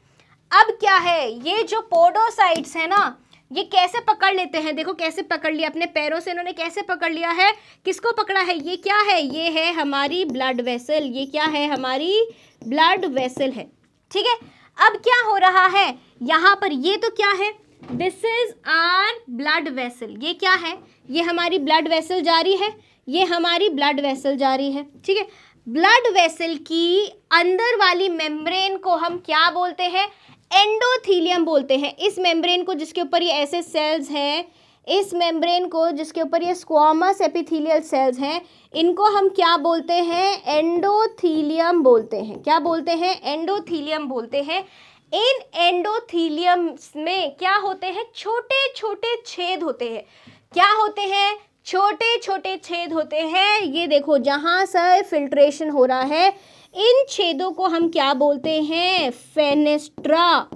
अब क्या है, ये जो पोडोसाइट्स है ना, ये कैसे पकड़ लेते हैं, देखो कैसे पकड़ लिया, अपने पैरों से इन्होंने कैसे पकड़ लिया है, किसको पकड़ा है, ये क्या है, ये है हमारी ब्लड वेसल। ये क्या है, हमारी ब्लड वेसल है, ठीक है। अब क्या हो रहा है यहाँ पर, ये तो क्या है, this is our blood vessel. ये क्या है, ये हमारी ब्लड वेसल जा रही है, ये हमारी ब्लड वेसल जा रही है, ठीक है। ब्लड वेसल की अंदर वाली मेम्ब्रेन को हम क्या बोलते हैं, एंडोथीलियम बोलते हैं। इस मेम्ब्रेन को जिसके ऊपर ये ऐसे सेल्स हैं, इस मेम्ब्रेन को जिसके ऊपर ये स्क्वामस एपिथेलियल सेल्स हैं, इनको हम क्या बोलते हैं, एंडोथीलियम बोलते हैं। क्या बोलते हैं, एंडोथीलियम बोलते हैं। इन एंडोथीलियम में क्या होते हैं, छोटे छोटे छेद होते हैं। क्या होते हैं, छोटे छोटे छेद होते हैं। ये देखो जहाँ से फिल्ट्रेशन हो रहा है, इन छेदों को हम क्या बोलते हैं, फेनेस्ट्रा।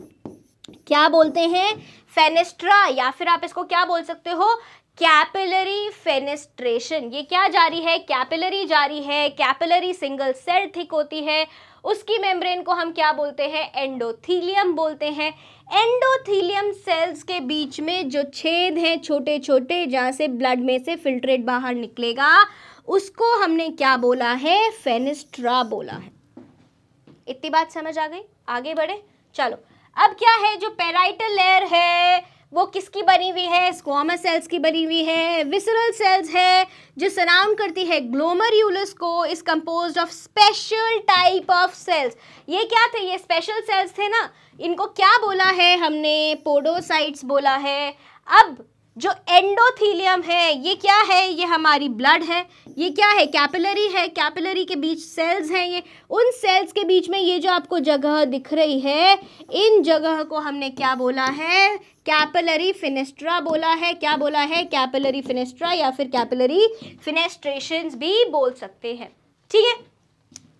क्या बोलते हैं, फेनेस्ट्रा, या फिर आप इसको क्या बोल सकते हो, कैपिलरी फेनेस्ट्रेशन। ये क्या जारी है, कैपिलरी जारी है। कैपिलरी सिंगल सेल थिक होती है, उसकी मेम्ब्रेन को हम क्या बोलते हैं, एंडोथीलियम बोलते हैं। एंडोथीलियम सेल्स के बीच में जो छेद हैं छोटे छोटे, जहाँ से ब्लड में से फिल्ट्रेट बाहर निकलेगा, उसको हमने क्या बोला है, फेनेस्ट्रा बोला है। इतनी बात समझ आ गई, आगे बढ़े चलो। अब क्या है, जो पेराइटल लेयर है वो किसकी बनी हुई है, स्क्वामस सेल्स की बनी हुई है। विसरल सेल्स है जो सराउंड करती है ग्लोमेरुलस को, is composed of special type of cells. ये क्या थे, ये स्पेशल सेल्स थे ना, इनको क्या बोला है हमने, पोडोसाइट्स बोला है। अब जो एंडोथीलियम है ये क्या है, ये हमारी ब्लड है। ये क्या है, कैपिलरी है, कैपिलरी के बीच सेल्स हैं। ये उन सेल्स के बीच में ये जो आपको जगह दिख रही है, इन जगह को हमने क्या बोला है, कैपिलरी फेनेस्ट्रा बोला है। क्या बोला है, कैपिलरी फेनेस्ट्रा, या फिर कैपिलरी फेनेस्ट्रेशंस भी बोल सकते हैं, ठीक है।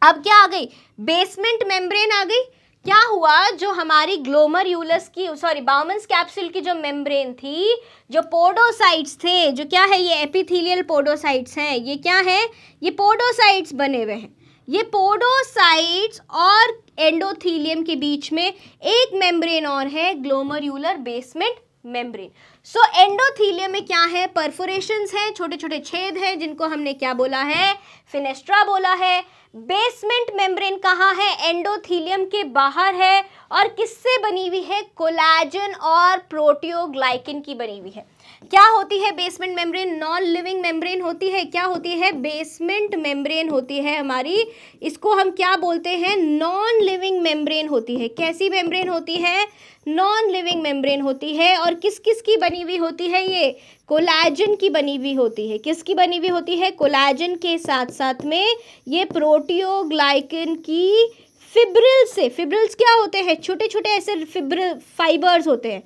अब क्या आ गई, बेसमेंट मेम्ब्रेन आ गई। क्या हुआ, जो हमारी ग्लोमेरुलस की, सॉरी बाउमन्स कैप्सूल की जो मेम्ब्रेन थी, जो पोडोसाइट्स थे, जो क्या है, ये एपिथेलियल पोडोसाइट्स हैं। ये क्या है, ये पोडोसाइट्स बने हुए हैं। ये पोडोसाइट्स और एंडोथीलियम के बीच में एक मेम्ब्रेन और है, ग्लोमेरुलर बेसमेंट मेम्ब्रेन। सो एंडोथीलियम में क्या है, परफोरेशंस हैं, छोटे छोटे छेद हैं, जिनको हमने क्या बोला है, फेनेस्ट्रा बोला है। बेसमेंट मेम्ब्रेन कहाँ है, एंडोथीलियम के बाहर है, और किससे बनी हुई है, कोलेजन और प्रोटियोग्लाइकिन की बनी हुई है। क्या होती है basement membrane, non living membrane होती है। क्या होती है, बेसमेंट मेम्ब्रेन होती है हमारी, इसको हम क्या बोलते हैं, नॉन लिविंग मेम्ब्रेन होती है। कैसी मेम्ब्रेन होती है, नॉन लिविंग मेम्ब्रेन होती है। और किस किस की बनी हुई होती है, ये कोलेजन की बनी हुई होती है। किसकी बनी हुई होती है, कोलेजन के साथ साथ में ये प्रोटियोग्लाइकिन की फिब्रिल से, फिब्रिल्स क्या होते हैं, छोटे छोटे ऐसे फिब्रिल फाइबर्स होते हैं,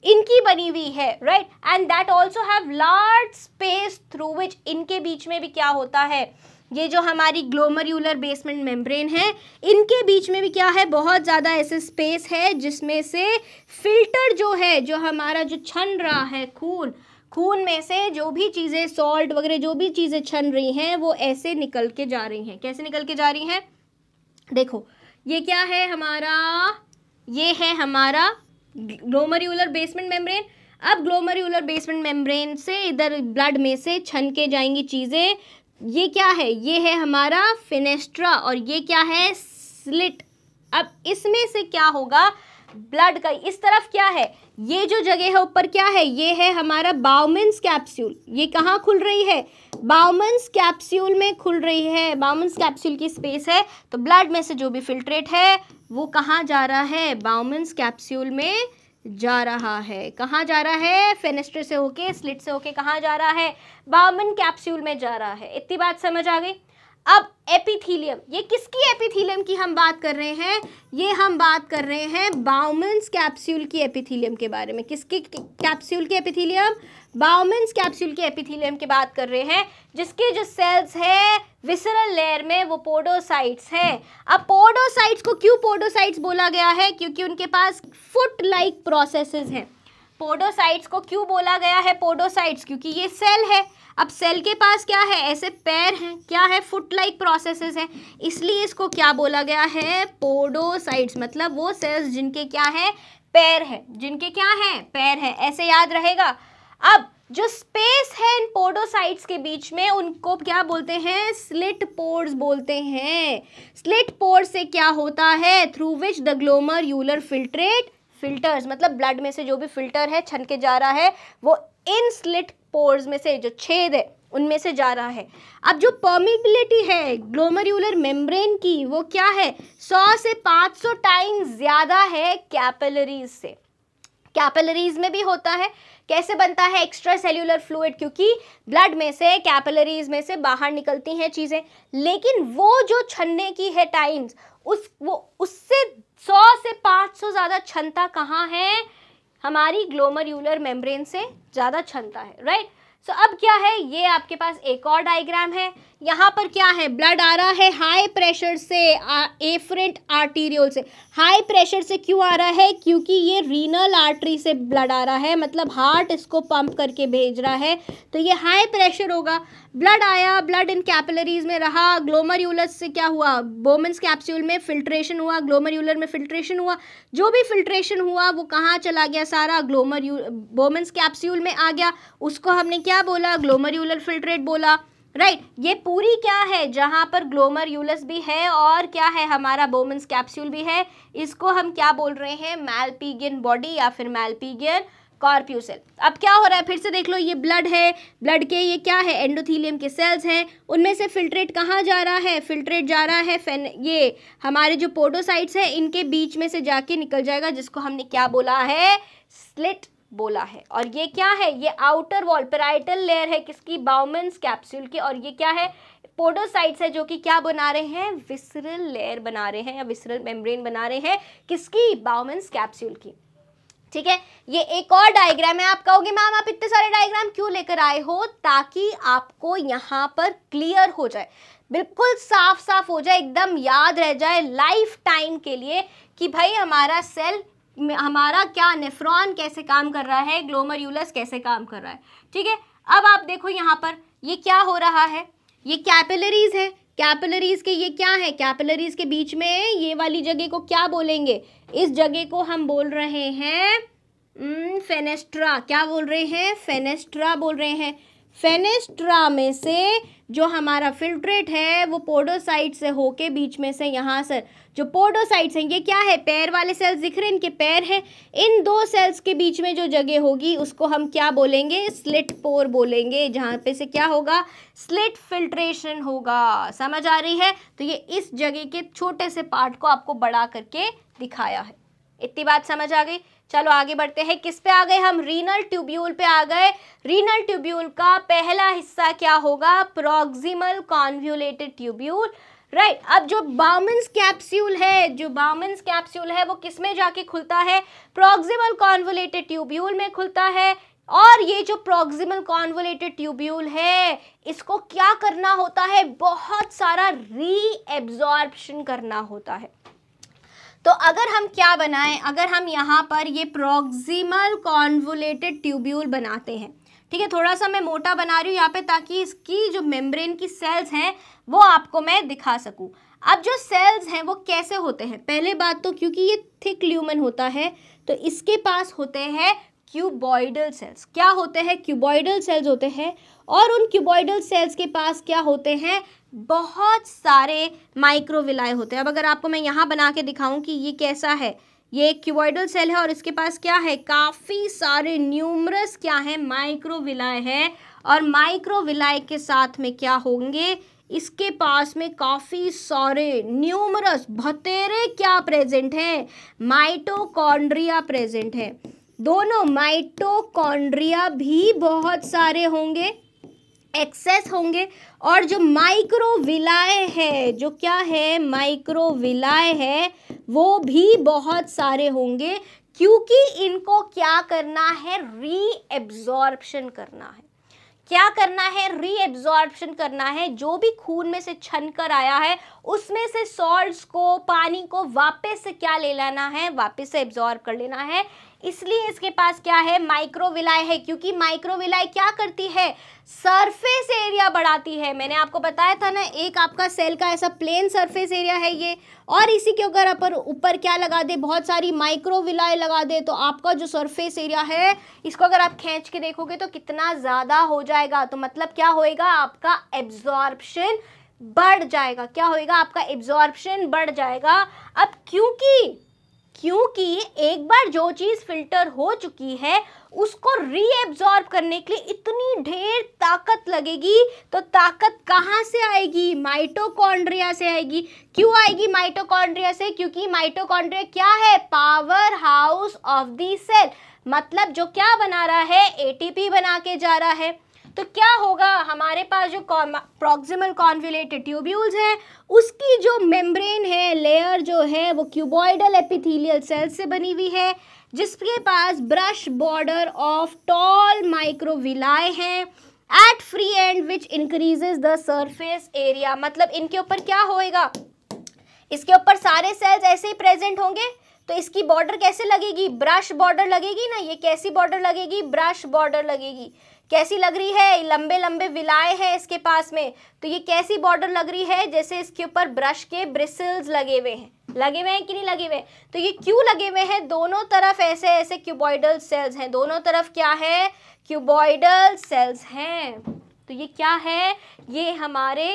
इनकी बनी हुई है, right. And that also have large space through which, इनके बीच में भी क्या होता है, ये जो हमारी ग्लोमेरुलर बेसमेंट मेम्ब्रेन है, इनके बीच में भी क्या है, बहुत ज़्यादा ऐसे स्पेस है जिसमें से फिल्टर जो है, जो हमारा जो छन रहा है खून, खून में से जो भी चीज़ें सॉल्ट वगैरह जो भी चीज़ें छन रही हैं वो ऐसे निकल के जा रही हैं। कैसे निकल के जा रही हैं? देखो ये क्या है हमारा, ये है हमारा ग्लोमेरुलर बेसमेंट मेम्ब्रेन। अब ग्लोमेरुलर बेसमेंट मेम्ब्रेन से इधर ब्लड में से छन के जाएंगी चीज़ें। ये क्या है? ये है हमारा फेनेस्ट्रा और ये क्या है? स्लिट। अब इसमें से क्या होगा? ब्लड का इस तरफ क्या है? ये जो जगह है ऊपर क्या है? ये है हमारा बाउमेंस कैप्सूल। ये कहाँ खुल रही है? बाउमेंस कैप्सूल में खुल रही है। बाउमेंस कैप्सूल की स्पेस है तो ब्लड में से जो भी फिल्ट्रेट है वो कहाँ जा रहा है? बाउमेंस कैप्सूल में जा रहा है। कहाँ जा रहा है? फेनेस्ट्रे से होके, स्लिट से होके कहाँ जा रहा है? बाउमेन कैप्सूल में जा रहा है। इतनी बात समझ आ गई? अब एपिथीलियम, ये किसकी एपिथीलियम की हम बात कर रहे हैं? ये हम बात कर रहे हैं बाउमेंस कैप्सूल की एपिथीलियम के बारे में। किसकी कैप्सूल की एपिथीलियम? बाउमेंस कैप्सूल की एपिथीलियम की बात कर रहे हैं, जिसके जो सेल्स है विसरल लेयर में वो पोडोसाइट्स है। अब पोडोसाइट्स को क्यों पोडोसाइट्स बोला गया है? क्योंकि उनके पास फुट लाइक प्रोसेसेस हैं। पोडोसाइट्स को क्यों बोला गया है पोडोसाइट्स? क्योंकि ये सेल है। अब सेल के पास क्या है? ऐसे पैर हैं, क्या है? फुट लाइक प्रोसेसेस हैं, इसलिए इसको क्या बोला गया है? पोडोसाइट्स। मतलब वो सेल्स जिनके क्या है? पैर है। जिनके क्या है? पैर है। ऐसे याद रहेगा। अब जो स्पेस है इन पोडोसाइट्स के बीच में उनको क्या बोलते हैं? स्लिट पोर्स बोलते हैं। स्लिट पोर से क्या होता है? Through which the glomerular filtrate filters, मतलब ब्लड में से जो भी फिल्टर है छन के जा रहा है वो इन स्लिट पोर्स में से, जो छेद है उनमें से जा रहा है। अब जो परमिबिलिटी है ग्लोमेरुलर मेम्ब्रेन की वो क्या है? 100 से 500 टाइम्स ज़्यादा है कैपिलरीज से। कैपिलरीज में भी होता है। कैसे बनता है एक्स्ट्रा सेल्यूलर फ्लूइड? क्योंकि ब्लड में से कैपिलरीज में से बाहर निकलती हैं चीज़ें, लेकिन वो जो छनने की है टाइम्स उससे 100 से 500 ज़्यादा क्षमता कहाँ है? हमारी ग्लोमेरुलर मेम्ब्रेन से ज़्यादा क्षमता है, राइट। सो अब क्या है? ये आपके पास एक और डायग्राम है। यहाँ पर क्या है? ब्लड आ रहा है हाई प्रेशर से, एफरेंट आर्टीरियोल से। हाई प्रेशर से क्यों आ रहा है? क्योंकि ये रीनल आर्टरी से ब्लड आ रहा है, मतलब हार्ट इसको पंप करके भेज रहा है, तो ये हाई प्रेशर होगा। ब्लड आया, ब्लड इन कैपिलरीज में रहा, ग्लोमेरुलस से क्या हुआ? बोमेंस कैप्सूल में फिल्ट्रेशन हुआ, ग्लोमेरुलर में फिल्ट्रेशन हुआ। जो भी फिल्ट्रेशन हुआ वो कहाँ चला गया? सारा बोमेंस कैप्सूल में आ गया। उसको हमने क्या बोला? ग्लोमेरुलर फिल्ट्रेट बोला, राइट। ये पूरी क्या है? जहाँ पर ग्लोमेरुलस भी है और क्या है? हमारा बोमेंस कैप्सूल भी है। इसको हम क्या बोल रहे हैं? मैलपिगियन बॉडी या फिर मैलपिगियन कॉर्प्यूसेल। अब क्या हो रहा है? फिर से देख लो, ये ब्लड है, ब्लड के ये क्या है? एंडोथेलियम के सेल्स हैं, उनमें से फिल्ट्रेट कहाँ जा रहा है? फिल्ट्रेट जा रहा है ये हमारे जो पोडोसाइट्स हैं इनके बीच में से जाके निकल जाएगा, जिसको हमने क्या बोला है? स्लिट बोला है। और ये क्या है? ये आउटर वॉल पेराइटल लेयर है किसकी? बाउमेंस कैप्सूल की। और ये क्या है? पोडोसाइट्स है जो कि क्या बना रहे हैं? विसरल लेयर बना रहे हैं या विसरल मेम्ब्रेन बना रहे हैं किसकी? बाउमेंस कैप्सूल की। ठीक है, ये एक और डायग्राम है। आप कहोगे मैम आप इतने सारे डायग्राम क्यों लेकर आए हो? ताकि आपको यहाँ पर क्लियर हो जाए, बिल्कुल साफ साफ हो जाए, एकदम याद रह जाए लाइफ टाइम के लिए कि भाई हमारा सेल, हमारा क्या नेफ्रॉन कैसे काम कर रहा है, ग्लोमेरुलस कैसे काम कर रहा है। ठीक है, अब आप देखो यहाँ पर ये क्या हो रहा है? ये कैपिलरीज है। कैपिलरीज के ये क्या है? कैपिलरीज के बीच में ये वाली जगह को क्या बोलेंगे? इस जगह को हम बोल रहे हैं फेनेस्ट्रा। क्या बोल रहे हैं? फेनेस्ट्रा बोल रहे हैं। फेनेस्ट्रा में से जो हमारा फिल्ट्रेट है वो पोडोसाइट से होके बीच में से यहाँ से जो पोडोसाइट्स हैं, ये क्या है? पैर वाले सेल्स दिख रहे हैं, इनके पैर हैं। इन दो सेल्स के बीच में जो जगह होगी उसको हम क्या बोलेंगे? स्लिट पोर बोलेंगे, जहाँ पे से क्या होगा? स्लिट फिल्ट्रेशन होगा। समझ आ रही है? तो ये इस जगह के छोटे से पार्ट को आपको बड़ा करके दिखाया है। इतनी बात समझ आ गई? चलो आगे बढ़ते हैं। किस पे आ गए हम? रीनल ट्यूब्यूल पे आ गए। रीनल ट्यूब्यूल का पहला हिस्सा क्या होगा? Proximal convoluted tubule, right. अब जो बाउमेंस कैप्सूल है, जो बाउमेंस कैप्सूल है वो किस में जाके खुलता है? प्रॉक्सिमल कॉन्वोल्यूटेड ट्यूब्यूल में खुलता है। और ये जो प्रॉक्सिमल कॉन्वोल्यूटेड ट्यूब्यूल है इसको क्या करना होता है? बहुत सारा रीएब्जॉर्प्शन करना होता है। तो अगर हम क्या बनाएं? अगर हम यहाँ पर ये प्रॉक्सिमल कॉन्वोल्यूटेड ट्यूब्यूल बनाते हैं, ठीक है, थोड़ा सा मैं मोटा बना रही हूँ यहाँ पे ताकि इसकी जो मेम्ब्रेन की सेल्स हैं वो आपको मैं दिखा सकूँ। अब जो सेल्स हैं वो कैसे होते हैं, पहले बात तो क्योंकि ये थिक ल्यूमन होता है तो इसके पास होते हैं क्यूबॉइडल सेल्स। क्या होते हैं? क्यूबॉइडल सेल्स होते हैं। और उन क्यूबॉइडल सेल्स के पास क्या होते हैं? बहुत सारे माइक्रोविलाई होते हैं। अब अगर आपको मैं यहाँ बना के दिखाऊं कि ये कैसा है, ये एक क्यूबॉइडल सेल है और इसके पास क्या है? काफ़ी सारे न्यूमरस क्या है? माइक्रोविलाई है। और माइक्रोविलाई के साथ में क्या होंगे? इसके पास में काफ़ी सारे न्यूमरस भतेरे क्या प्रेजेंट हैं? माइटोकॉन्ड्रिया प्रेजेंट है। दोनों माइटोकॉन्ड्रिया भी बहुत सारे होंगे, एक्सेस होंगे। और जो माइक्रोविलाय है, जो क्या है? माइक्रोविलाय है, वो भी बहुत सारे होंगे क्योंकि इनको क्या करना है? रीएब्जॉर्प्शन करना है। क्या करना है? रीएब्जॉर्प्शन करना है। जो भी खून में से छन कर आया है उसमें से सॉल्ट्स को, पानी को वापस से क्या ले लेना है? वापस से एब्जॉर्ब कर लेना है। इसलिए इसके पास क्या है? माइक्रोविलाई है। क्योंकि माइक्रोविलाई क्या करती है? सरफेस एरिया बढ़ाती है। मैंने आपको बताया था ना, एक आपका सेल का ऐसा प्लेन सरफेस एरिया है ये, और इसी के अगर अपन ऊपर क्या लगा दे? बहुत सारी माइक्रोविलाई लगा दे तो आपका जो सरफेस एरिया है इसको अगर आप खींच के देखोगे तो कितना ज़्यादा हो जाएगा। तो मतलब क्या होएगा? आपका एब्जॉर्प्शन बढ़ जाएगा। क्या होएगा? आपका एब्जॉर्प्शन बढ़ जाएगा। अब क्योंकि एक बार जो चीज़ फिल्टर हो चुकी है उसको रीएब्जॉर्ब करने के लिए इतनी ढेर ताकत लगेगी। तो ताकत कहाँ से आएगी? माइटोकॉन्ड्रिया से आएगी। क्यों आएगी माइटोकॉन्ड्रिया से? क्योंकि माइटोकॉन्ड्रिया क्या है? Power house of the cell. मतलब जो क्या बना रहा है? एटीपी बना के जा रहा है। तो क्या होगा? हमारे पास जो प्रॉक्सिमल कॉन्वोल्यूटेड ट्यूब्यूल्स है उसकी जो मेम्ब्रेन है, लेयर जो है, वो क्यूबॉइडल एपिथेलियल सेल्स से बनी हुई है जिसके पास brush border of tall microvilli है at free end which increases the surface area. मतलब इनके ऊपर क्या होएगा? इसके ऊपर सारे सेल्स ऐसे ही प्रेजेंट होंगे तो इसकी बॉर्डर कैसे लगेगी? ब्रश बॉर्डर लगेगी ना। ये कैसी बॉर्डर लगेगी? ब्रश बॉर्डर लगेगी। कैसी लग रही है? लंबे लंबे विलाय है इसके पास में, तो ये कैसी बॉर्डर लग रही है? जैसे इसके ऊपर ब्रश के ब्रिसल्स लगे हुए हैं। लगे हुए हैं कि नहीं लगे हुए? तो ये क्यों लगे हुए हैं? दोनों तरफ ऐसे ऐसे क्यूबॉइडल सेल्स हैं। दोनों तरफ क्या है? क्यूबॉइडल सेल्स हैं। तो ये क्या है? ये हमारे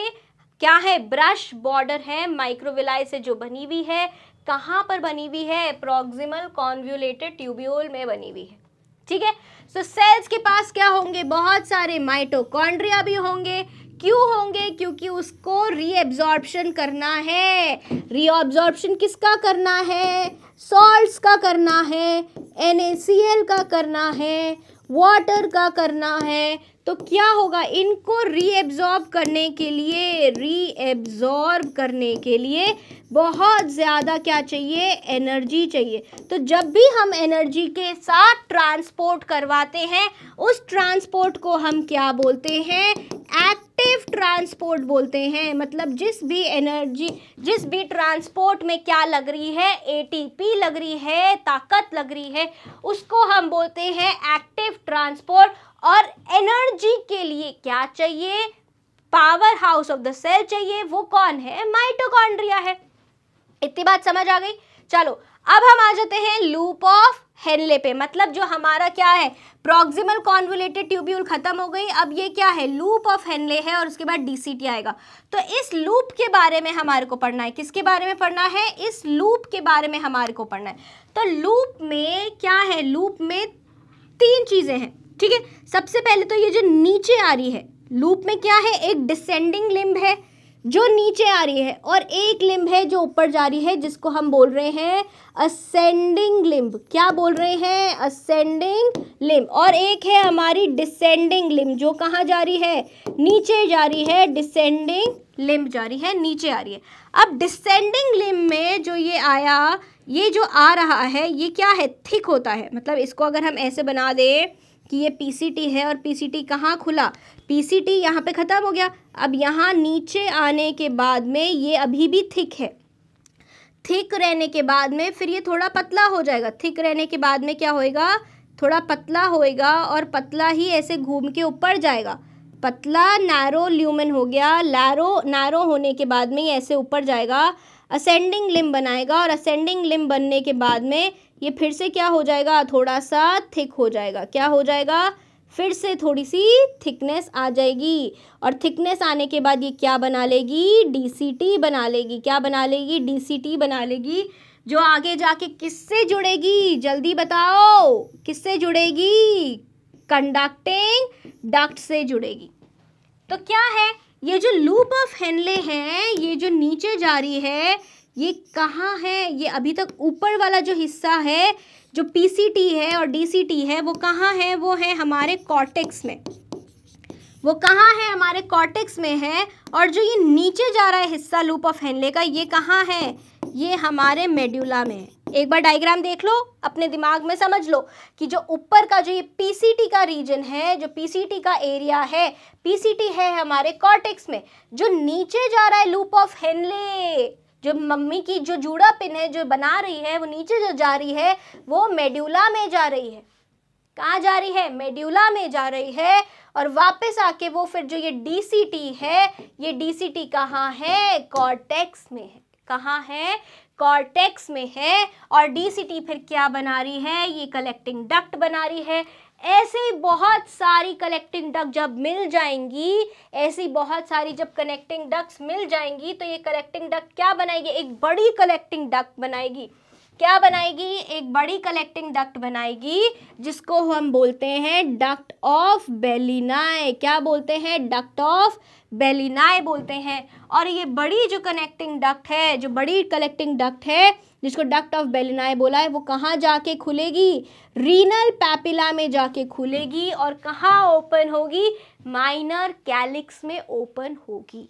क्या है? ब्रश बॉर्डर है माइक्रोविलाई से जो बनी हुई है। कहाँ पर बनी हुई है? प्रॉक्सिमल कॉन्वोल्यूटेड ट्यूब्यूल में बनी हुई है। ठीक है। सो सेल्स के पास क्या होंगे? बहुत सारे माइटोकॉन्ड्रिया भी होंगे। क्यों होंगे? क्योंकि उसको रीएब्जॉर्प्शन करना है। रीअब्जॉर्प्शन किसका करना है? सॉल्ट्स का करना है, NaCl का करना है, वाटर का करना है। तो क्या होगा? इनको रीएब्जॉर्ब करने के लिए बहुत ज़्यादा क्या चाहिए? एनर्जी चाहिए। तो जब भी हम एनर्जी के साथ ट्रांसपोर्ट करवाते हैं उस ट्रांसपोर्ट को हम क्या बोलते हैं? एक्टिव ट्रांसपोर्ट बोलते हैं। मतलब जिस भी ट्रांसपोर्ट में क्या लग रही है? ATP लग रही है, ताकत लग रही है, उसको हम बोलते हैं एक्टिव ट्रांसपोर्ट। और एनर्जी के लिए क्या चाहिए? Power house of the cell चाहिए। वो कौन है? माइटोकॉन्ड्रिया है। इतनी बात समझ आ गई? चलो अब हम आ जाते हैं लूप ऑफ हेनले पे। मतलब जो हमारा क्या है? प्रॉक्सिमल कॉन्वोल्यूटेड ट्यूब्यूल खत्म हो गई। अब ये क्या है? लूप ऑफ हेनले है और उसके बाद DCT आएगा। तो इस लूप के बारे में हमारे को पढ़ना है। किसके बारे में पढ़ना है? इस लूप के बारे में हमारे को पढ़ना है। तो लूप में क्या है? लूप में 3 चीज़ें हैं। ठीक है। सबसे पहले तो ये जो नीचे आ रही है लूप में क्या है? एक डिसेंडिंग लिम्ब है जो नीचे आ रही है और एक लिम्ब है जो ऊपर जा रही है जिसको हम बोल रहे हैं असेंडिंग लिम्ब। क्या बोल रहे हैं? Ascending limb. और एक है हमारी डिसेंडिंग लिम्ब जो कहाँ जा रही है? नीचे जा रही है। डिसेंडिंग लिम्ब जा रही है, नीचे आ रही है। अब डिसेंडिंग लिम्ब में जो ये आया, ये जो आ रहा है ये क्या है? थिक होता है। मतलब इसको अगर हम ऐसे बना दें कि ये PCT है और PCT कहाँ खुला? PCT यहाँ पे ख़त्म हो गया। अब यहाँ नीचे आने के बाद में ये अभी भी थिक है। थिक रहने के बाद में फिर ये थोड़ा पतला हो जाएगा। थिक रहने के बाद में क्या होएगा? थोड़ा पतला होएगा और पतला ही ऐसे घूम के ऊपर जाएगा। पतला नैरो ल्यूमेन हो गया, नैरो होने के बाद में ये ऐसे ऊपर जाएगा, असेंडिंग लिम्ब बनाएगा और असेंडिंग लिम्ब बनने के बाद में ये फिर से क्या हो जाएगा, थोड़ा सा थिक हो जाएगा। क्या हो जाएगा, फिर से थोड़ी सी थिकनेस आ जाएगी और थिकनेस आने के बाद ये क्या बना लेगी, डीसीटी बना लेगी। क्या बना लेगी, डीसीटी बना लेगी, जो आगे जाके किससे जुड़ेगी, जल्दी बताओ, किससे जुड़ेगी, कंडक्टिंग डक्ट से जुड़ेगी। तो क्या है, ये जो लूप ऑफ हेनले है, ये जो नीचे जा रही है, ये कहाँ है, ये अभी तक ऊपर वाला जो हिस्सा है, जो पीसीटी है और डीसीटी है, वो कहाँ है, वो है हमारे कॉर्टेक्स में। वो कहाँ है, हमारे कॉर्टेक्स में है। और जो ये नीचे जा रहा है हिस्सा लूप ऑफ हेनले का, ये कहाँ है, ये हमारे मेड्यूला में है। एक बार डायग्राम देख लो, अपने दिमाग में समझ लो कि जो ऊपर का जो ये पीसीटी का रीजन है, जो पीसीटी का एरिया है, पीसीटी है हमारे कॉर्टेक्स में। जो नीचे जा रहा है लूप ऑफ हेनले, जो मम्मी की जो जूड़ा पिन है जो बना रही है, वो नीचे जो जा रही है वो मेड्यूला में जा रही है। कहाँ जा रही है, मेड्यूला में जा रही है। और वापस आके वो फिर जो ये डीसीटी है, ये डीसीटी कहाँ है, कॉर्टेक्स में है। कहाँ है, कॉर्टेक्स में है। और डीसीटी फिर क्या बना रही है, ये कलेक्टिंग डक्ट बना रही है। ऐसे बहुत सारी कलेक्टिंग डक्ट जब मिल जाएंगी, ऐसी बहुत सारी जब कनेक्टिंग डक्ट्स मिल जाएंगी, तो ये कलेक्टिंग डक्ट क्या बनाएगी, एक बड़ी कलेक्टिंग डक्ट बनाएगी। क्या बनाएगी, एक बड़ी कलेक्टिंग डक्ट बनाएगी, जिसको हम बोलते हैं डक्ट ऑफ बेलिनाई। क्या बोलते हैं, डक्ट ऑफ बेलिनाई बोलते हैं। और ये बड़ी जो कनेक्टिंग डक्ट है, जो बड़ी कलेक्टिंग डक्ट है, जिसको डक्ट ऑफ बेलिनाई बोला है, वो कहाँ जाके खुलेगी, रीनल पैपिला में जाके खुलेगी। और कहाँ ओपन होगी, माइनर कैलिक्स में ओपन होगी।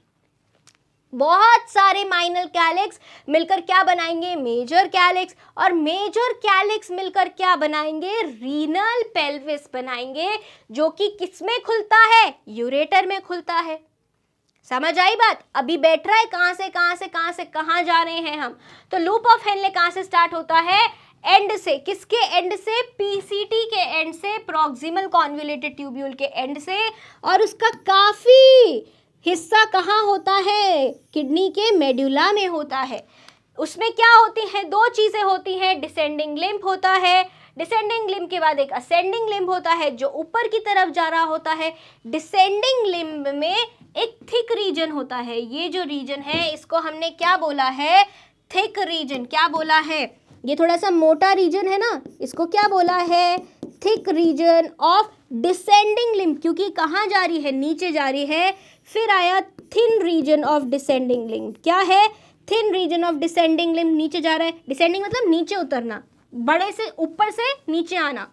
बहुत सारे माइनर कैलिक्स मिलकर क्या बनाएंगे, मेजर कैलिक्स। और मेजर कैलिक्स मिलकर क्या बनाएंगे, रीनल पेल्विस बनाएंगे, जो कि किसमें खुलता है, यूरेटर में खुलता है। समझ आई बात, अभी बैठ रहा है कहाँ से कहाँ से कहाँ से कहाँ जा रहे हैं हम। तो लूप ऑफ हेनले कहाँ से स्टार्ट होता है, एंड से। किसके एंड से, पीसीटी के एंड से, प्रॉक्सिमल कॉन्वोल्यूटेड ट्यूब्यूल के एंड से। और उसका काफी हिस्सा कहाँ होता है, किडनी के मेड्यूला में होता है। उसमें क्या होती हैं, दो चीज़ें होती हैं, डिसेंडिंग लिम्ब होता है, डिसेंडिंग लिम्ब के बाद एक असेंडिंग लिम्ब होता है जो ऊपर की तरफ जा रहा होता है। डिसेंडिंग लिम्ब में एक थिक रीजन होता है। ये जो रीजन है इसको हमने क्या बोला है, थिक रीजन। क्या बोला है, ये थोड़ा सा मोटा रीजन है ना, इसको क्या बोला है, thick region of descending limb, क्योंकि कहाँ जा रही है, नीचे जा रही है। फिर आया thin region of descending limb. क्या है, thin region of descending limb, नीचे जा रहा है। डिसेंडिंग मतलब नीचे उतरना, बड़े से ऊपर से नीचे आना।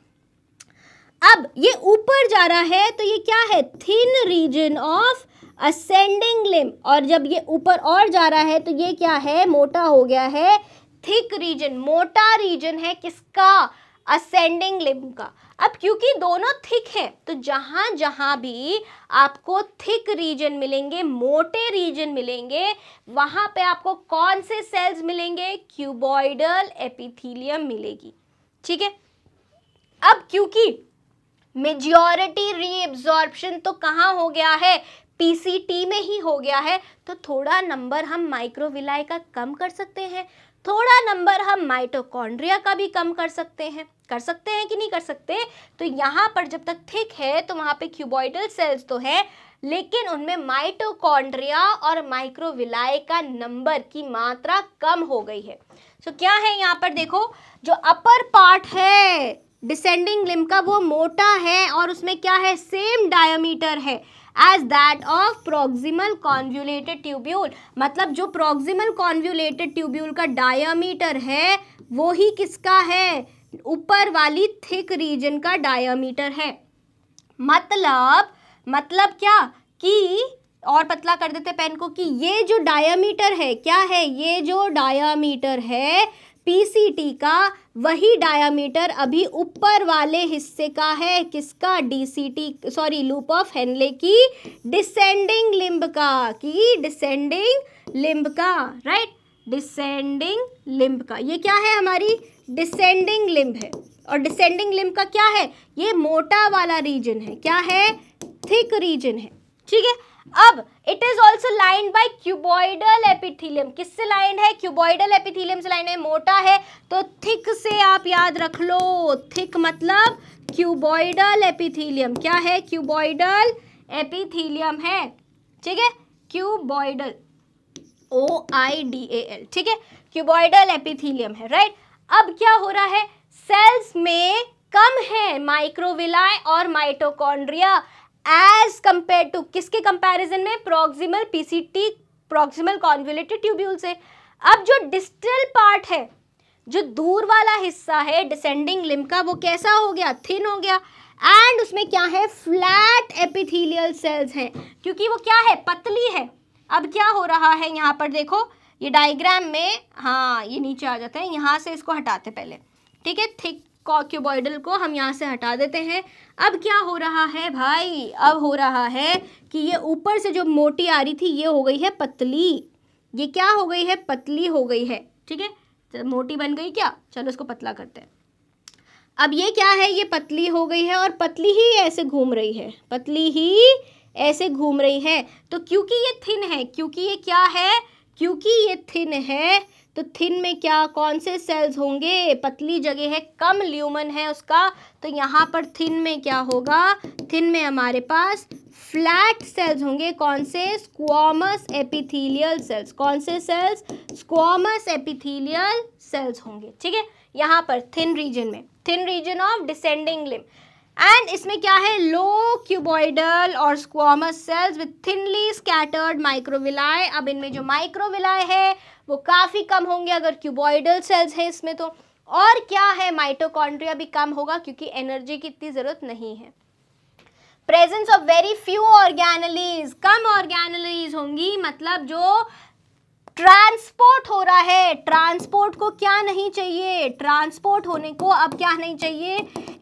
अब ये ऊपर जा रहा है तो ये क्या है, thin region of ascending limb. और जब ये ऊपर और जा रहा है तो ये क्या है, मोटा हो गया है, थिक रीजन। मोटा रीजन है किसका, असेंडिंग लिम्ब का। अब क्योंकि दोनों थिक है तो जहाँ जहाँ भी आपको थिक रीजन मिलेंगे, मोटे रीजन मिलेंगे, वहाँ पे आपको कौन से सेल्स मिलेंगे, क्यूबॉइडल एपिथेलियम मिलेगी। ठीक है। अब क्योंकि मेजॉरिटी रीएब्जॉर्प्शन तो कहाँ हो गया है, पीसीटी में ही हो गया है, तो थोड़ा नंबर हम माइक्रोविलाई का कम कर सकते हैं, थोड़ा नंबर हम माइटोकॉन्ड्रिया का भी कम कर सकते हैं कि नहीं कर सकते। तो यहाँ पर जब तक थिक है तो वहाँ पे क्यूबॉइडल सेल्स तो है, लेकिन उनमें माइटोकॉन्ड्रिया और माइक्रोविलाई का नंबर की मात्रा कम हो गई है। तो क्या है यहाँ पर देखो, जो अपर पार्ट है डिसेंडिंग लिम्ब का वो मोटा है और उसमें क्या है, सेम डायमीटर है as that of proximal convoluted tubule. मतलब जो प्रॉक्सिमल कॉन्वोल्यूटेड ट्यूब्यूल का डायमीटर है वो ही किसका है, ऊपर वाली थिक रीजन का डायमीटर है। मतलब क्या कि, और पतला कर देते पेन को, कि ये जो डायमीटर है क्या है, ये जो डायमीटर है पीसीटी का, वही डायमीटर अभी ऊपर वाले हिस्से का है, किसका, लूप ऑफ हेनले की डिसेंडिंग लिम्ब का, राइट, डिसेंडिंग लिम्ब का। ये क्या है, हमारी डिसेंडिंग लिम्ब है। और डिसेंडिंग लिम्ब का क्या है, ये मोटा वाला रीजन है, क्या है, थिक रीजन है, ठीक है। अब it is also lined by cuboidal epithelium, किससे लाइंड है, क्यूबॉइडल एपिथेलियम से लाइंड है, मोटा है तो थिक से आप याद रख लो, थिक मतलब क्यूबॉइडल एपिथेलियम, क्या है, क्यूबॉइडल एपिथेलियम है, ठीक है, क्यूबॉइडल, OIDAL, ठीक है, क्यूबॉइडल एपिथेलियम है, राइट। अब क्या हो रहा है, सेल्स में कम है माइक्रोविलाई और माइटोकॉन्ड्रिया एज कंपेयर टू, किसके कंपैरिजन में, proximal PCT, proximal convoluted tubule से। अब जो डिस्टल पार्ट है, जो दूर वाला हिस्सा है डिसेंडिंग लिम्ब का, वो कैसा हो गया, थिन हो गया, एंड उसमें क्या है, फ्लैट एपिथेलियल सेल्स हैं, क्योंकि वो क्या है, पतली है। अब क्या हो रहा है यहाँ पर देखो, ये डायग्राम में, हाँ ये नीचे आ जाता है, यहाँ से इसको हटाते पहले, ठीक है, थिक क्यूबॉइडल को हम यहाँ से हटा देते हैं। अब क्या हो रहा है भाई, अब हो रहा है कि ये ऊपर से जो मोटी आ रही थी ये हो गई है पतली, ये क्या हो गई है, पतली हो गई है, ठीक है, तो मोटी बन गई क्या, चलो इसको पतला करते हैं। अब ये क्या है, ये पतली हो गई है और पतली ही ऐसे घूम रही है, पतली ही ऐसे घूम रही है। तो क्योंकि ये थिन है, क्योंकि ये क्या है, क्योंकि ये थिन है, तो थिन में क्या, कौन से सेल्स होंगे, पतली जगह है, कम ल्यूमन है उसका, तो यहाँ पर थिन में क्या होगा, थिन में हमारे पास फ्लैट सेल्स होंगे, कौन से, स्क्वामस एपिथेलियल सेल्स, कौन से सेल्स, स्क्वामस एपिथेलियल सेल्स होंगे, ठीक है, यहाँ पर थिन रीजन में, thin region of descending limb. And इसमें क्या है, लो क्यूबॉइडल और squamous cells with thinly scattered microvilli. अब इनमें जो माइक्रोविलाई है वो काफ़ी कम होंगे अगर क्यूबॉइडल सेल्स है इसमें तो, और क्या है, माइटोकॉन्ड्रिया भी कम होगा क्योंकि एनर्जी की इतनी ज़रूरत नहीं है। Presence of very few organelles, come organelles होंगी, मतलब जो ट्रांसपोर्ट हो रहा है, ट्रांसपोर्ट को क्या नहीं चाहिए, ट्रांसपोर्ट होने को अब क्या नहीं चाहिए,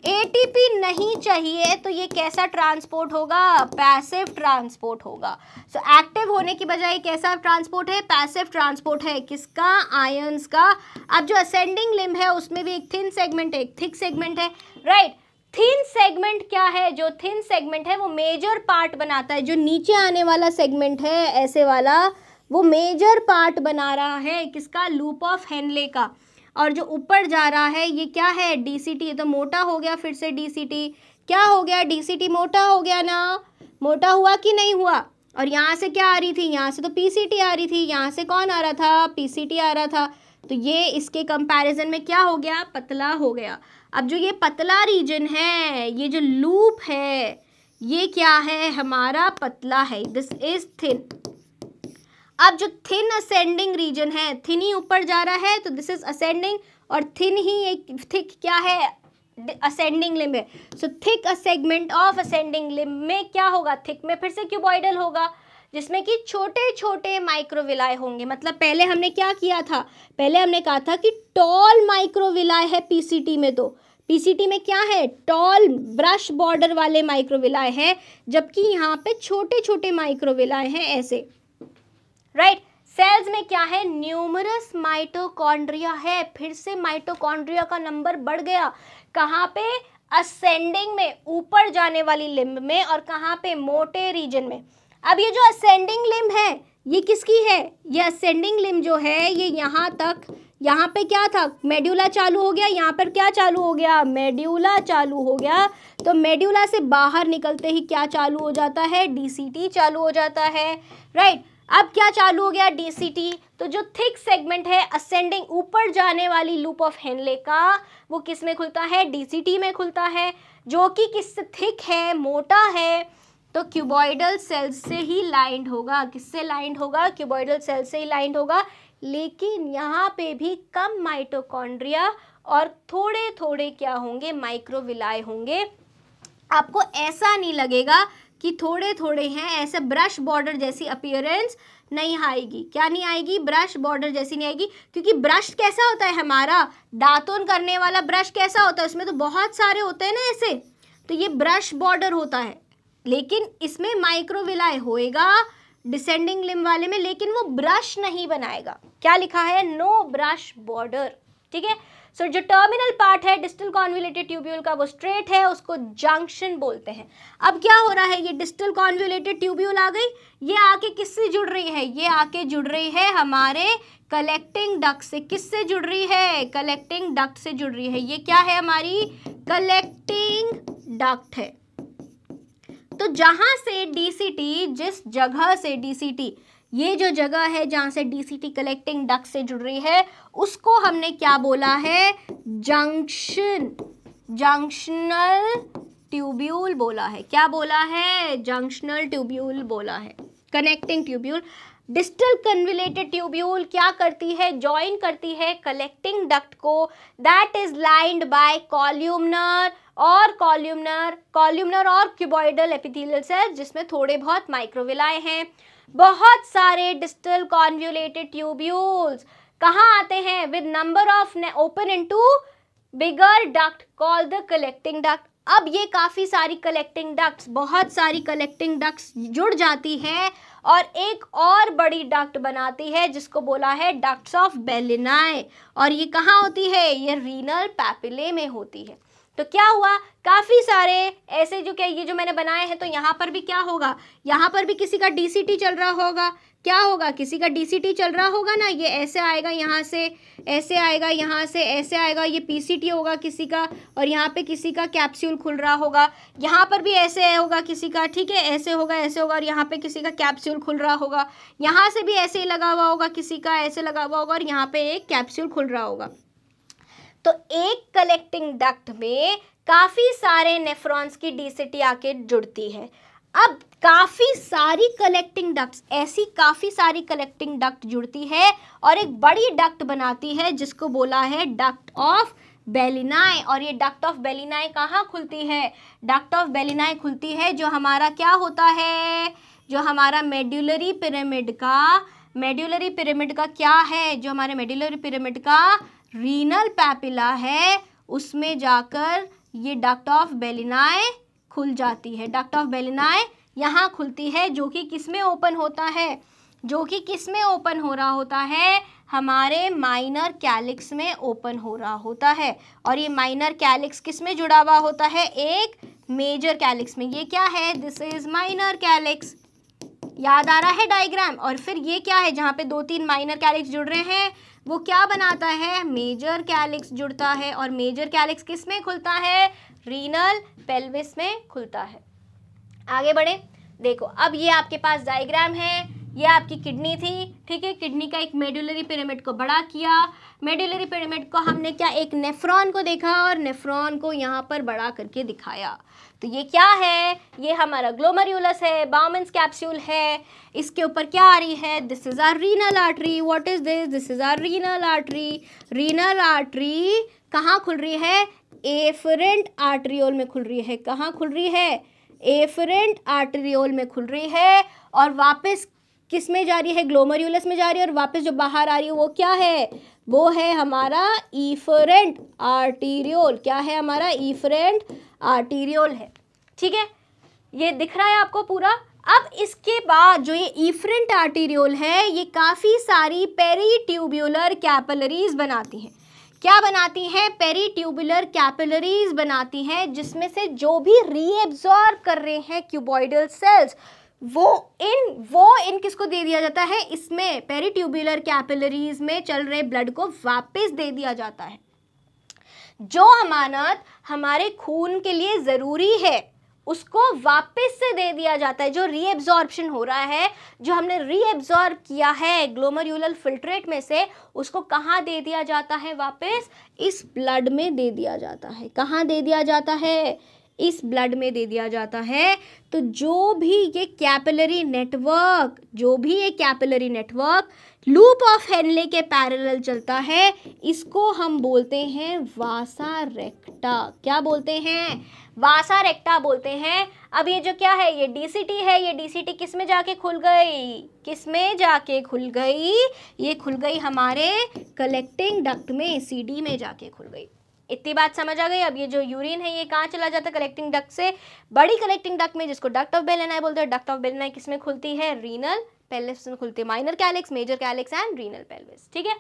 ATP नहीं चाहिए, तो ये कैसा ट्रांसपोर्ट होगा, पैसिव ट्रांसपोर्ट होगा। सो एक्टिव होने की बजाय कैसा ट्रांसपोर्ट है, पैसिव ट्रांसपोर्ट है, किसका, आयंस का। अब जो असेंडिंग लिम्ब है उसमें भी एक थिन सेगमेंट है, एक थिक सेगमेंट है, राइट। थिन सेगमेंट क्या है, जो थिन सेगमेंट है वो मेजर पार्ट बनाता है, जो नीचे आने वाला सेगमेंट है ऐसे वाला, वो मेजर पार्ट बना रहा है किसका, लूप ऑफ हेनले का। और जो ऊपर जा रहा है ये क्या है, DCT, ये तो मोटा हो गया, फिर से DCT क्या हो गया, DCT मोटा हो गया ना, मोटा हुआ कि नहीं हुआ। और यहाँ से क्या आ रही थी, यहाँ से तो PCT आ रही थी, यहाँ से कौन आ रहा था, PCT आ रहा था, तो ये इसके कंपैरिजन में क्या हो गया, पतला हो गया। अब जो ये पतला रीजन है, ये जो लूप है, ये क्या है, हमारा पतला है, दिस इज थिन। अब जो थिन असेंडिंग रीजन है, थिन ही ऊपर जा रहा है तो दिस इज असेंडिंग, और थिन ही एक थिक क्या है, असेंडिंग लिम्ब है। So thick a segment of ascending limb में क्या होगा, थिक में फिर से क्यूबॉइडल होगा, जिसमें कि छोटे छोटे माइक्रोविलाई होंगे। मतलब पहले हमने क्या किया था, पहले हमने कहा था कि टॉल माइक्रोविलाई है PCT में, तो PCT में क्या है, टॉल ब्रश बॉर्डर वाले माइक्रोविलाई है, जबकि यहाँ पे छोटे छोटे माइक्रोविलाई हैं ऐसे, राइट। सेल्स में क्या है, न्यूमरस माइटोकॉन्ड्रिया है, फिर से माइटोकॉन्ड्रिया का नंबर बढ़ गया, कहाँ पे, असेंडिंग में, ऊपर जाने वाली लिम्ब में, और कहाँ पे, मोटे रीजन में। अब ये जो असेंडिंग लिम्ब है ये किसकी है, ये असेंडिंग लिम्ब जो है ये यहाँ तक, यहाँ पे क्या था, मेड्यूला चालू हो गया, यहाँ पर क्या चालू हो गया, मेड्यूला चालू हो गया, तो मेड्यूला से बाहर निकलते ही क्या चालू हो जाता है, DCT चालू हो जाता है, राइट। अब क्या चालू हो गया, DCT। तो जो थिक सेगमेंट है असेंडिंग, ऊपर जाने वाली लूप ऑफ हेनले का, वो किस में खुलता है, DCT में खुलता है, जो कि किससे थिक है, मोटा है, तो क्यूबॉइडल सेल्स से ही लाइंड होगा, किससे लाइंड होगा, क्यूबॉइडल सेल्स से ही लाइंड होगा। लेकिन यहाँ पे भी कम माइटोकॉन्ड्रिया और थोड़े थोड़े क्या होंगे, माइक्रोविलाई होंगे। आपको ऐसा नहीं लगेगा कि थोड़े थोड़े हैं, ऐसे ब्रश बॉर्डर जैसी अपीयरेंस नहीं आएगी, क्या नहीं आएगी, ब्रश बॉर्डर जैसी नहीं आएगी, क्योंकि ब्रश कैसा होता है हमारा, दातुन करने वाला ब्रश कैसा होता है, उसमें तो बहुत सारे होते हैं ना ऐसे, तो ये ब्रश बॉर्डर होता है। लेकिन इसमें माइक्रोविलाई होएगा डिसेंडिंग लिम्ब वाले में, लेकिन वो ब्रश नहीं बनाएगा, क्या लिखा है, नो ब्रश बॉर्डर, ठीक है। सो जो टर्मिनल पार्ट है डिस्टल कॉन्वोल्यूटेड ट्यूब्यूल का वो स्ट्रेट है, उसको जंक्शन बोलते हैं। अब क्या हो रहा है, ये डिस्टल कॉन्वोल्यूटेड ट्यूब्यूल आ गई, ये आके किससे जुड़ रही है, ये आके जुड़ रही है हमारे कलेक्टिंग डक्ट से। किससे जुड़ रही है, कलेक्टिंग डक्ट से जुड़ रही है। ये क्या है, हमारी कलेक्टिंग डक्ट है। तो जहां से डीसीटी, जिस जगह से डीसीटी, ये जो जगह है जहां से डीसीटी कलेक्टिंग डक्ट से जुड़ रही है, उसको हमने क्या बोला है, जंक्शन, जंक्शनल ट्यूब्यूल बोला है। क्या बोला है, जंक्शनल ट्यूब्यूल बोला है, connecting tubule. Distal convoluted tubule क्या करती है, जॉइन करती है कलेक्टिंग डक्ट को, that is lined by columnar और कॉल्यूमनर और क्यूबॉइडल एपिथेलियल सेल्स, जिसमें थोड़े बहुत माइक्रोविलाई हैं। बहुत सारे डिस्टल कॉन्वोल्यूटेड ट्यूब्यूल्स कहाँ आते हैं, with number of open into bigger duct called the collecting duct. अब ये काफ़ी सारी कलेक्टिंग डक्ट्स, बहुत सारी कलेक्टिंग डक्ट्स जुड़ जाती है और एक और बड़ी डक्ट बनाती है जिसको बोला है डक्ट्स ऑफ बेलिनाई। और ये कहाँ होती है, ये रीनल पैपिले में होती है। तो क्या हुआ, काफ़ी सारे ऐसे जो क्या ये जो मैंने बनाए हैं, तो यहाँ पर भी क्या होगा, यहाँ पर भी किसी का डीसीटी चल रहा होगा। क्या होगा, किसी का डीसीटी चल रहा होगा ना, ये ऐसे आएगा, यहाँ से ऐसे आएगा, यहाँ से ऐसे आएगा, ये पीसीटी होगा किसी का, और यहाँ पे किसी का कैप्सूल खुल रहा होगा। यहाँ पर भी ऐसे होगा किसी का, ठीक है, ऐसे होगा, ऐसे होगा, और यहाँ पे किसी का कैप्सूल खुल रहा होगा। यहाँ से भी ऐसे ही लगा हुआ होगा, किसी का ऐसे लगा हुआ होगा, और यहाँ पे एक कैप्सूल खुल रहा होगा। तो एक कलेक्टिंग डक्ट में काफ़ी सारे नेफ्रॉन्स की डीसीटी आके जुड़ती है। अब काफ़ी सारी कलेक्टिंग डक्ट्स, ऐसी काफ़ी सारी कलेक्टिंग डक्ट जुड़ती है और एक बड़ी डक्ट बनाती है जिसको बोला है डक्ट ऑफ बेलिनाई। और ये डक्ट ऑफ बेलिनाई कहाँ खुलती है, डक्ट ऑफ बेलिनाई खुलती है जो हमारा क्या होता है, जो हमारा मेड्यूलरी पिरामिड का क्या है, जो हमारे मेड्यूलरी पिरामिड का रीनल पैपिला है, उसमें जाकर ये डक्ट ऑफ बेलिनाई खुल जाती है। डक्ट ऑफ बेलिनाई यहाँ खुलती है, जो कि किस में ओपन होता है, जो कि किस में ओपन हो रहा होता है, हमारे माइनर कैलिक्स में ओपन हो रहा होता है। और ये माइनर कैलिक्स किस में जुड़ा हुआ होता है, एक मेजर कैलिक्स में। ये क्या है, दिस इज माइनर कैलिक्स, याद आ रहा है डायग्राम। और फिर ये क्या है, जहाँ पे 2-3 माइनर कैलिक्स जुड़ रहे हैं, वो क्या बनाता है, मेजर कैलिक्स जुड़ता है। और मेजर कैलिक्स किस में खुलता है, रीनल पेल्विस में खुलता है। आगे बढ़े, देखो अब ये आपके पास डायग्राम है, ये आपकी किडनी थी, ठीक है, किडनी का एक मेडुलरी पिरामिड को बड़ा किया, मेडुलरी पिरामिड को हमने क्या, एक नेफ्रॉन को देखा और नेफ्रॉन को यहाँ पर बड़ा करके दिखाया। तो ये क्या है, ये हमारा ग्लोमेरुलस है, बाउमन्स कैप्सूल है, इसके ऊपर क्या आ रही है, this is our renal artery. What is this, this is our renal artery. Renal artery कहाँ खुल रही है, एफरेंट आर्टरियोल में खुल रही है। कहाँ खुल रही है, एफरेंट आर्टरियोल में खुल रही है। और वापस किस में जा रही है, ग्लोमेरुलस में जा रही है, और वापस जो बाहर आ रही है वो क्या है, वो है हमारा इफरेंट आर्टीरियोल। क्या है हमारा, इफरेंट आर्टीरियोल है, ठीक है, ये दिख रहा है आपको पूरा। अब इसके बाद जो ये इफरेंट आर्टीरियोल है, ये काफ़ी सारी पेरीट्यूब्यूलर कैपिलरीज बनाती हैं। क्या बनाती हैं, पेरीट्यूबुलर कैपिलरीज बनाती हैं, जिसमें से जो भी रीएब्जॉर्ब कर रहे हैं क्यूबॉइडल सेल्स, वो इन किसको दे दिया जाता है, इसमें पेरीट्यूबुलर कैपिलरीज में चल रहे ब्लड को वापस दे दिया जाता है। जो अमानत हमारे खून के लिए ज़रूरी है उसको वापस से दे दिया जाता है। जो रीएब्जॉर्प्शन हो रहा है, जो हमने रीएब्जॉर्ब किया है ग्लोमेरुलर फिल्ट्रेट में से, उसको कहाँ दे दिया जाता है, वापस इस ब्लड में दे दिया जाता है। कहाँ दे दिया जाता है, इस ब्लड में दे दिया जाता है। तो जो भी ये capillary network loop of Henley के पैरेलल चलता है, इसको हम बोलते हैं वासा रेक्टा। क्या बोलते हैं, वासा रेक्टा बोलते हैं। अब ये जो क्या है, ये डीसीटी है, ये डीसीटी किस में जाके खुल गई, किस में जाके खुल गई, ये खुल गई हमारे कलेक्टिंग डक्ट में, सीडी में जाके खुल गई। इतनी बात समझ आ गई। अब ये जो यूरिन है ये कहाँ चला जाता है, कलेक्टिंग डक्ट से बड़ी कलेक्टिंग डक्ट में, जिसको डक्ट ऑफ बेलेनाई बोलते हैं। डक्ट ऑफ बेलेनाई किस में खुलती है, रीनल पेल्विस में खुलती है, minor calyx, major calyx and renal pelvis, ठीक है।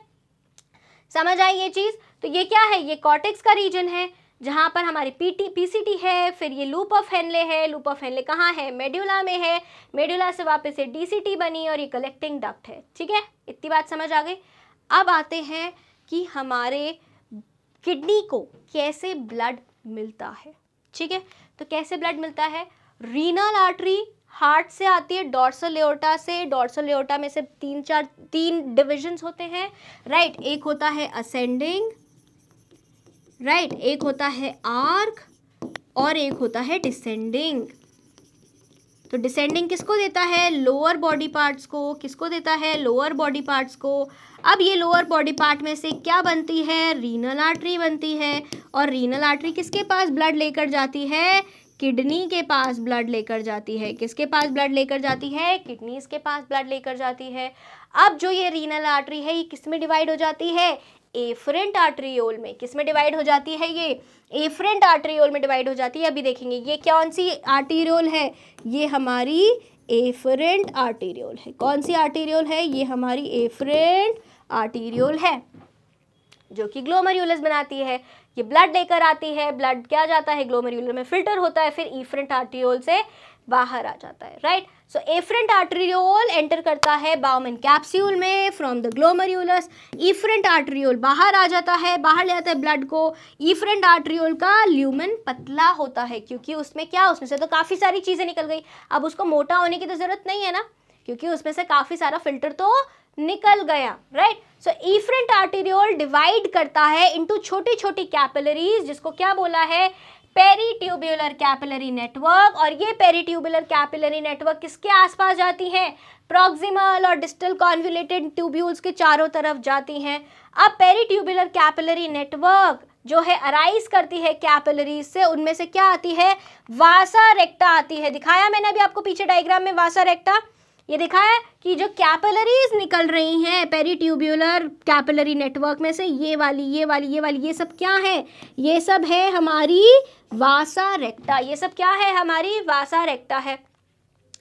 समझ आई ये चीज़? तो ये क्या है, ये कॉर्टेक्स का रीजन है जहाँ पर हमारी पीसीटी है, फिर ये लूप ऑफ हेनले है। लूप ऑफ हेनले कहाँ है, मेडुला में है, मेडुला से वापस से डीसीटी बनी और ये कलेक्टिंग डक्ट है। ठीक है, इतनी बात समझ आ गई। अब आते हैं कि हमारे किडनी को कैसे ब्लड मिलता है। ठीक है, तो कैसे ब्लड मिलता है, रीनल आर्टरी हार्ट से आती है, डॉर्सल एओर्टा से। डॉर्सल एओर्टा में से तीन डिविजन्स होते हैं, राइट। एक होता है असेंडिंग, राइट, एक होता है आर्क और एक होता है डिसेंडिंग। तो डिसेंडिंग किसको देता है, लोअर बॉडी पार्ट्स को। किसको देता है, लोअर बॉडी पार्ट्स को। अब ये लोअर बॉडी पार्ट में से क्या बनती है, रीनल आर्टरी बनती है। और रीनल आर्टरी किसके पास ब्लड लेकर जाती है, किडनी के पास ब्लड लेकर जाती है। किसके पास ब्लड लेकर जाती है, किडनीज के पास ब्लड लेकर जाती है। अब जो ये रीनल आर्टरी है ये किस में डिवाइड हो जाती है, एफरेंट आर्टरियोल में। किस में डिवाइड हो जाती है, ये एफरेंट आर्टरियोल में डिवाइड हो जाती है। अभी देखेंगे ये कौन सी आर्टरियोल है, ये हमारी एफरेंट आर्टरियोल है। कौन सी आर्टरियोल है, ये हमारी एफरेंट आर्टरियोल है, जो कि ग्लोमेरुलस बनाती है। ये ब्लड लेकर आती है, ब्लड क्या जाता है, ग्लोमेरुलर में फिल्टर होता है, फिर एफरेंट आर्टरियोल से बाहर आ जाता है, right. So afferent arteriole enter करता है बाउमन कैप्सूल में from the glomerulus. Efferent arteriole बाहर आ जाता है, बाहर ले आता है ब्लड को। एफरेंट आर्टरियोल का ल्यूमेन पतला होता है, क्योंकि उसमें क्या, उसमें से तो काफ़ी सारी चीज़ें निकल गई। अब उसको मोटा होने की तो ज़रूरत नहीं है ना, क्योंकि उसमें से काफ़ी सारा फिल्टर तो निकल गया, राइट। सो एफरेंट आर्टरियोल डिवाइड करता है इनटू छोटी छोटी कैपिलरीज, जिसको क्या बोला है, पेरीट्यूबुलर कैपिलरी नेटवर्क। और ये पेरीट्यूबुलर कैपिलरी नेटवर्क किसके आसपास जाती हैं, प्रॉक्सिमल और डिस्टल कॉन्वोल्यूटेड ट्यूब्यूल्स के चारों तरफ जाती हैं। अब पेरीट्यूबुलर कैपिलरी नेटवर्क जो है अराइज करती है कैपिलरीज से, उनमें से क्या आती है, वासा रेक्टा आती है। दिखाया मैंने अभी आपको पीछे डायग्राम में वासा रेक्टा, ये देखा है कि जो कैपिलरीज निकल रही हैं पेरीट्यूबुलर कैपिलरी नेटवर्क में से, ये वाली ये वाली ये वाली, ये सब क्या है, ये सब है हमारी वासा रेक्टा। ये सब क्या है, हमारी वासा रेक्टा है।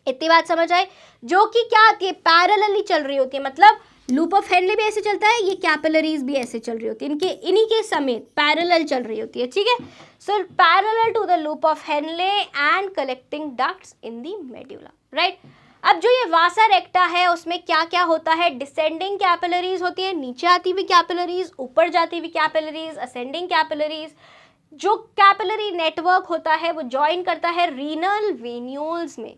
इतनी बात समझ आए, जो कि क्या आती है, पैरेलली चल रही होती है। मतलब लूप ऑफ हेनले भी ऐसे चलता है, ये कैपिलरीज भी ऐसे चल रही होती है, इन्हीं के समेत पैरेलल चल रही होती है। ठीक है, so parallel to the loop of Henle and collecting ducts in the medulla, right. अब जो ये वासा रेक्टा है उसमें क्या क्या होता है, डिसेंडिंग कैपिलरीज होती है, नीचे आती हुई कैपिलरीज, ऊपर जाती हुई कैपिलरीज, असेंडिंग कैपिलरीज। जो कैपिलरी नेटवर्क होता है वो ज्वाइन करता है रीनल वेन्यूल्स में।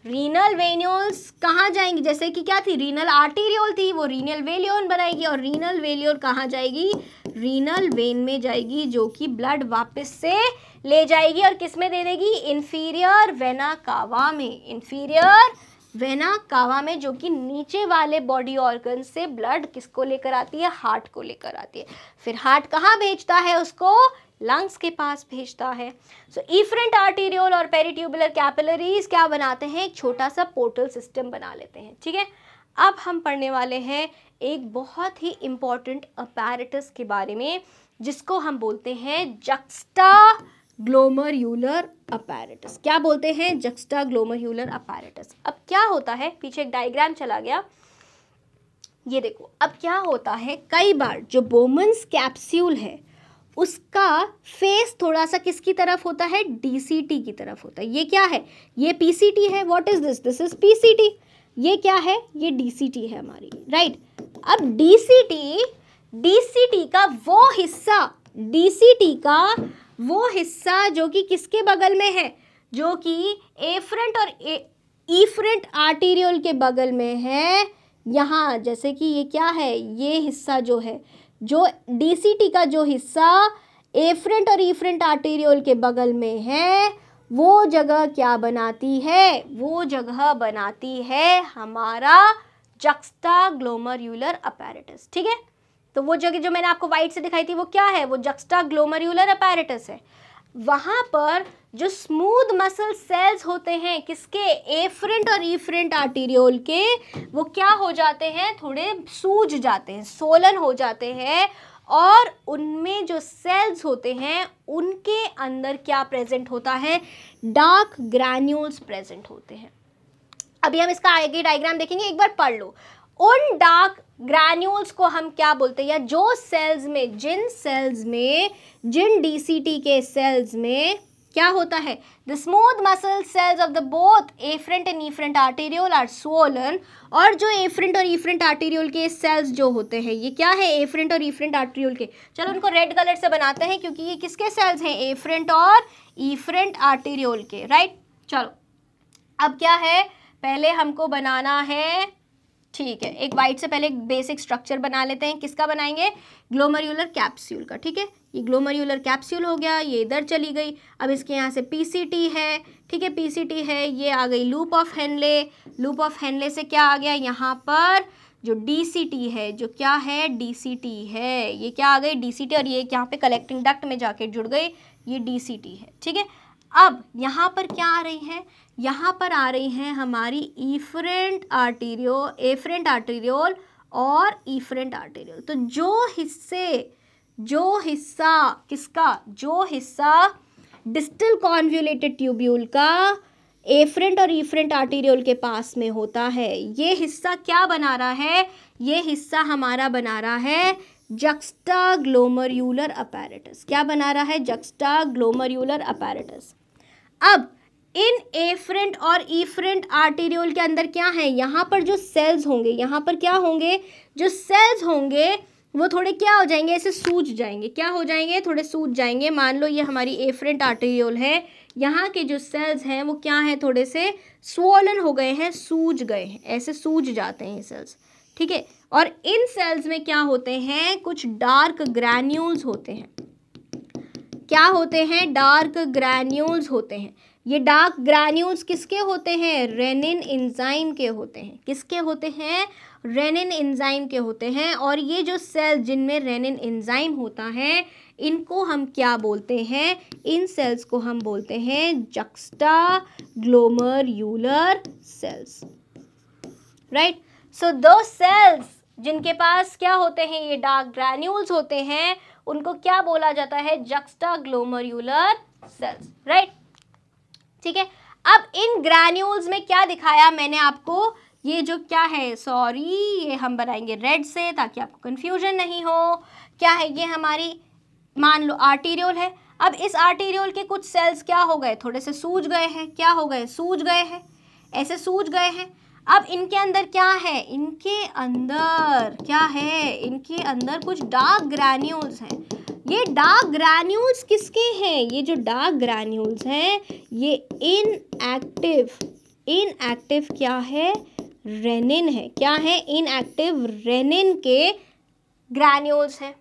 रीनल वेन्यूल्स कहाँ जाएंगी, जैसे कि क्या थी, रीनल आर्टेरियोल थी, वो रीनल वेलियोन बनाएगी, और रीनल वेलियोन कहाँ जाएगी, रीनल वेन में जाएगी, जो कि ब्लड वापस से ले जाएगी और किस में दे देगी, इंफीरियर वेना कावा में। इंफीरियर वेना कावा में, जो कि नीचे वाले बॉडी ऑर्गन से ब्लड किसको लेकर आती है, हार्ट को लेकर आती है। फिर हार्ट कहाँ भेजता है उसको, लंग्स के पास भेजता है। सो एफरेंट आर्टेरियोल और पेरीट्यूबुलर कैपिलरीज क्या बनाते हैं, एक छोटा सा पोर्टल सिस्टम बना लेते हैं। ठीक है, अब हम पढ़ने वाले हैं एक बहुत ही इंपॉर्टेंट अपैरेटस के बारे में, जिसको हम बोलते हैं जक्स्टा ग्लोमेरुलर अपैरेटस। क्या बोलते हैं, जक्स्टा ग्लोमेरुलर अपैरेटस। अब क्या होता है, पीछे एक डायग्राम चला गया, ये देखो। अब क्या होता है, कई बार जो बोमन्स कैप्सूल है उसका फेस थोड़ा सा किसकी तरफ होता है, डीसीटी की तरफ होता है। ये क्या है, ये पीसीटी है। What is this, this is PCT. ये क्या है, ये डीसीटी है हमारी, राइट। अब डीसीटी का वो हिस्सा, डीसीटी का वो हिस्सा जो कि किसके बगल में है, जो कि एफरेंट और एफरेंट आर्टेरियोल के बगल में है। यहाँ जैसे कि ये क्या है, ये हिस्सा जो है, जो डीसीटी का जो हिस्सा एफरेंट और एफरेंट आर्टेरियोल के बगल में है, वो जगह क्या बनाती है, वो जगह बनाती है हमारा जक्स्टा ग्लोमेरुलर अपैरेटस। ठीक है, तो वो जगह जो मैंने आपको वाइट से दिखाई थी वो क्या है, वो जक्स्टा ग्लोमेरुलर अपैरेटस है। वहाँ पर जो स्मूथ मसल सेल्स होते हैं किसके, एफरेंट और एफरेंट आर्टेरियोल के, वो क्या हो जाते हैं, थोड़े सूज जाते हैं, सोलन हो जाते हैं, और उनमें जो सेल्स होते हैं उनके अंदर क्या प्रेजेंट होता है, डार्क ग्रैन्यूल्स प्रेजेंट होते हैं। अभी हम इसका आगे डायग्राम देखेंगे, एक बार पढ़ लो। उन डार्क ग्रैन्यूल्स को हम क्या बोलते हैं, या जो सेल्स में, जिन सेल्स में, जिन डीसीटी के सेल्स में क्या होता है, the smooth muscle cells of the both afferent and efferent arteriole are swollen. और जो एफरेंट और इफरेंट आर्टेरियोल के सेल्स जो होते हैं, ये क्या है, एफरेंट और इफरेंट आर्टेरियोल के, चलो उनको रेड कलर से बनाते हैं क्योंकि ये किसके सेल्स हैं, एफरेंट और इफरेंट आर्टेरियोल के, राइट। चलो अब क्या है, पहले हमको बनाना है, ठीक है, एक वाइट से पहले एक बेसिक स्ट्रक्चर बना लेते हैं। किसका बनाएंगे, ग्लोमेरुलर कैप्सूल का, ठीक है। ये ग्लोमेरुलर कैप्सूल हो गया, ये इधर चली गई। अब इसके यहाँ से पीसीटी है, ठीक है, पीसीटी है, ये आ गई loop of Henley. Loop of Henley से क्या आ गया, यहाँ पर जो डीसीटी है, जो क्या है, डीसीटी है, ये क्या आ गई, डीसीटी, और ये यहाँ पे कलेक्टिंग डक्ट में जाके जुड़ गई, ये डीसीटी है, ठीक है। अब यहाँ पर क्या आ रही है, यहाँ पर आ रही हैं हमारी एफरेंट आर्टेरियोल और इफरेंट आर्टेरियोल। तो जो हिस्सा किसका, जो हिस्सा डिस्टल कॉन्वोल्यूटेड ट्यूब्यूल का एफरेंट और इफरेंट आर्टेरियोल के पास में होता है, ये हिस्सा क्या बना रहा है, ये हिस्सा हमारा बना रहा है जक्स्टाग्लोमेरुलर अपैरेटस। क्या बना रहा है, जक्स्टाग्लोमेरुलर अपैरेटस। अब इन एफरेंट और इफरेंट आर्टेरियोल के अंदर क्या है, यहाँ पर जो सेल्स होंगे, यहाँ पर क्या होंगे, जो सेल्स होंगे वो थोड़े क्या हो जाएंगे, ऐसे सूज जाएंगे। क्या हो जाएंगे, थोड़े सूज जाएंगे। मान लो ये हमारी एफरेंट आर्टेरियोल है, यहाँ के जो सेल्स हैं वो क्या हैं, थोड़े से स्वोलन हो गए हैं, सूज गए हैं, ऐसे सूज जाते हैं ये सेल्स, ठीक है। और इन सेल्स में क्या होते हैं, कुछ डार्क ग्रैन्यूल्स होते हैं। क्या होते हैं, डार्क ग्रैन्यूल्स होते हैं। ये डार्क ग्रैन्यूल्स किसके होते हैं, रेनिन एंजाइम के होते हैं। किसके होते हैं, रेनिन एंजाइम के होते हैं। और ये जो सेल जिनमें रेनिन एंजाइम होता है, इनको हम क्या बोलते हैं, इन सेल्स को हम बोलते हैं जक्स्टाग्लोमेरुलर सेल्स, राइट। सो दो सेल्स जिनके पास क्या होते हैं, ये डार्क ग्रैन्यूल्स होते हैं, उनको क्या बोला जाता है, जक्स्टाग्लोमेरुलर सेल्स, राइट, ठीक है। अब इन ग्रैन्यूल्स में क्या दिखाया मैंने आपको, ये जो क्या है, सॉरी ये हम बनाएंगे रेड से ताकि आपको कंफ्यूजन नहीं हो। क्या है, ये हमारी मान लो आर्टेरियोल है। अब इस आर्टेरियोल के कुछ सेल्स क्या हो गए, थोड़े से सूज गए हैं। क्या हो गए, सूज गए हैं, ऐसे सूज गए हैं। अब इनके अंदर क्या है, इनके अंदर क्या है, इनके अंदर कुछ डार्क ग्रैन्यूल्स हैं। ये डार्क ग्रैन्यूल्स किसके हैं, ये जो डार्क ग्रैन्यूल्स हैं ये इनएक्टिव क्या है, रेनिन है। क्या है, इनएक्टिव रेनिन के ग्रैन्यूल्स हैं,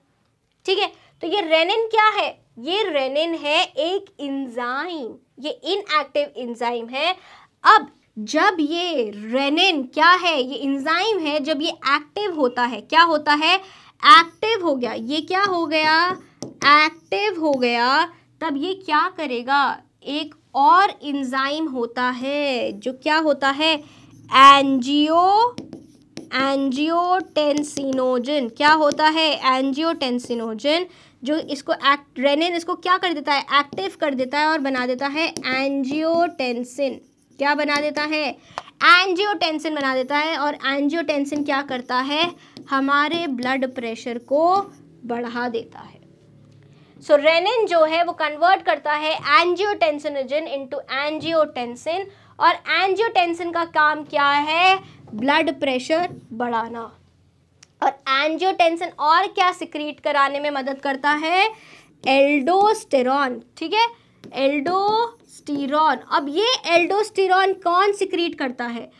ठीक है। तो ये रेनिन क्या है, ये रेनिन है एक एंजाइम, ये इनएक्टिव एंजाइम है। अब जब ये रेनिन क्या है, ये एंजाइम है, जब ये एक्टिव होता है, क्या होता है, एक्टिव हो गया, ये क्या हो गया, एक्टिव हो गया, तब ये क्या करेगा, एक और एंजाइम होता है जो क्या होता है, एंजियोटेंसिनोजन। क्या होता है, एंजियोटेंसिनोजन, जो इसको रेनिन इसको क्या कर देता है, एक्टिव कर देता है और बना देता है एंजियोटेंसिन। क्या बना देता है, एंजियोटेंसिन बना देता है। और एंजियोटेंसिन क्या करता है, हमारे ब्लड प्रेशर को बढ़ा देता है। सो रेनिन जो है वो कन्वर्ट करता है एंजियोटेंसिनोजन इनटू एंजियोटेंसिन, और एंजियोटेंसिन का काम क्या है, ब्लड प्रेशर बढ़ाना। और एंजियोटेंसिन और क्या सिक्रीट कराने में मदद करता है, एल्डोस्टेरॉन, ठीक है, एल्डोस्टेरॉन। अब ये एल्डोस्टेरॉन कौन सिक्रीट करता है,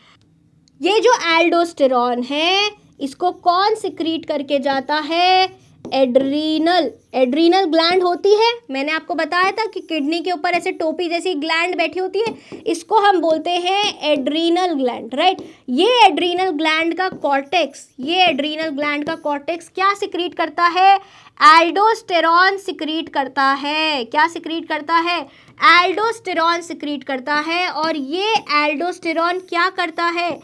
ये जो एल्डोस्टेरॉन है इसको कौन सिक्रीट करके जाता है, एड्रीनल ग्लैंड होती है। मैंने आपको बताया था कि किडनी के ऊपर ऐसे टोपी जैसी ग्लैंड बैठी होती है, इसको हम बोलते हैं एड्रीनल ग्लैंड, राइट। ये एड्रीनल ग्लैंड का कॉर्टेक्स क्या सिक्रीट करता है, एल्डोस्टेरॉन सिक्रीट करता है। क्या सिक्रीट करता है, एल्डोस्टेरॉन सिक्रीट करता है। और ये एल्डोस्टेरॉन क्या करता है,